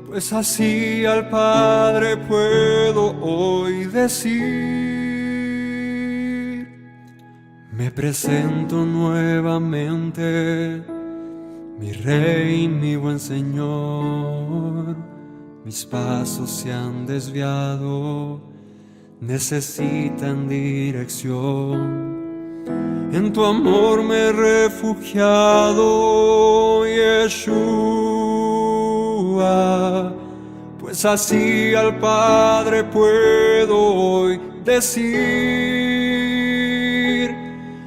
pues así al Padre puedo hoy decir. Me presento nuevamente, mi Rey, mi buen Señor. Mis pasos se han desviado, necesitan dirección. En tu amor me he refugiado, Yeshua, pues así al Padre puedo hoy decir.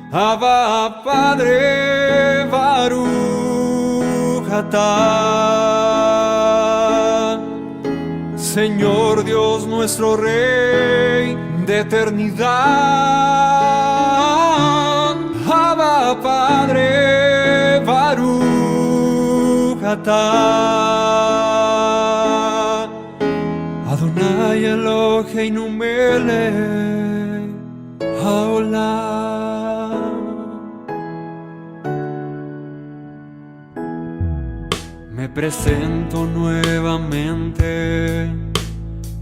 Abba, Padre, Baruch atah, Señor Dios nuestro Rey de eternidad. Abba, Padre, Baruch atah, Adonai Eloheinu melech haolam. Me presento nuevamente,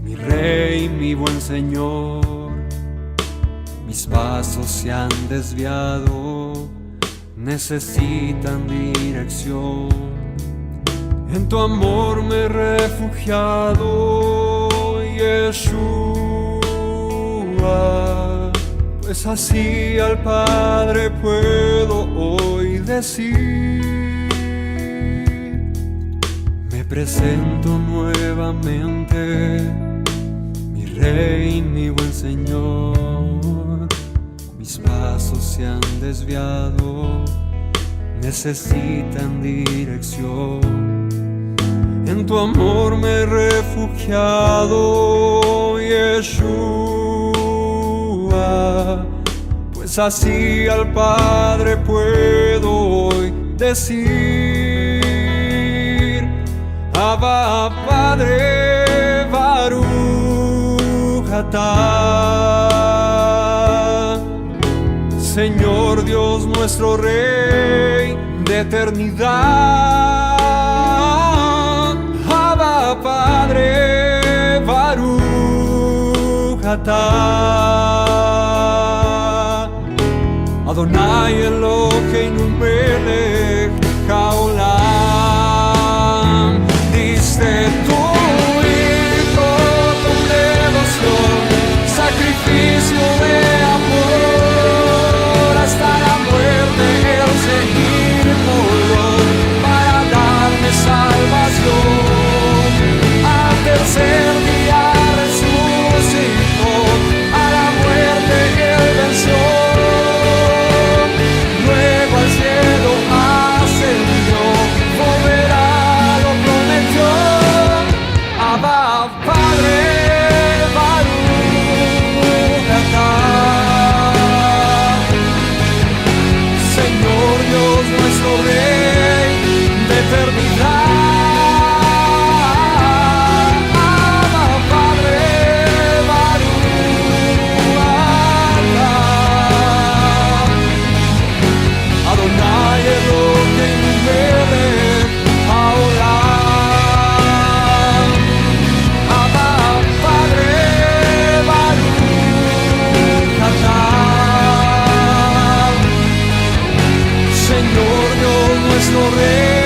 mi Rey, mi buen Señor. Mis pasos se han desviado, necesitan dirección. En tu amor me he refugiado, Yeshua, pues así al Padre puedo hoy decir. Me presento nuevamente, mi Rey, mi buen Señor. Mis pasos se han desviado, necesitan dirección. En tu amor me he refugiado, Yeshua, pues así al Padre puedo hoy decir. Abba, Padre, Baruch atah, Señor Dios nuestro Rey de eternidad. Abba, Padre, Baruch atah, Adonai Eloheinu melech haolam. Diste tu Hijo con devoción, sacrificio de amor, hasta la muerte el seguirlo para darme salvación. Al tercer día resucitó, a la muerte él venció. Luego al cielo ascendió, volverá, lo prometió. Abba, Padre, Baruch atah, Señor Dios nuestro Rey de eternidad. Abba, Padre, Baruch atah, Adonai Eloheinu melech haolam. Abba, Padre, Baruch atah, Señor Dios nuestro Rey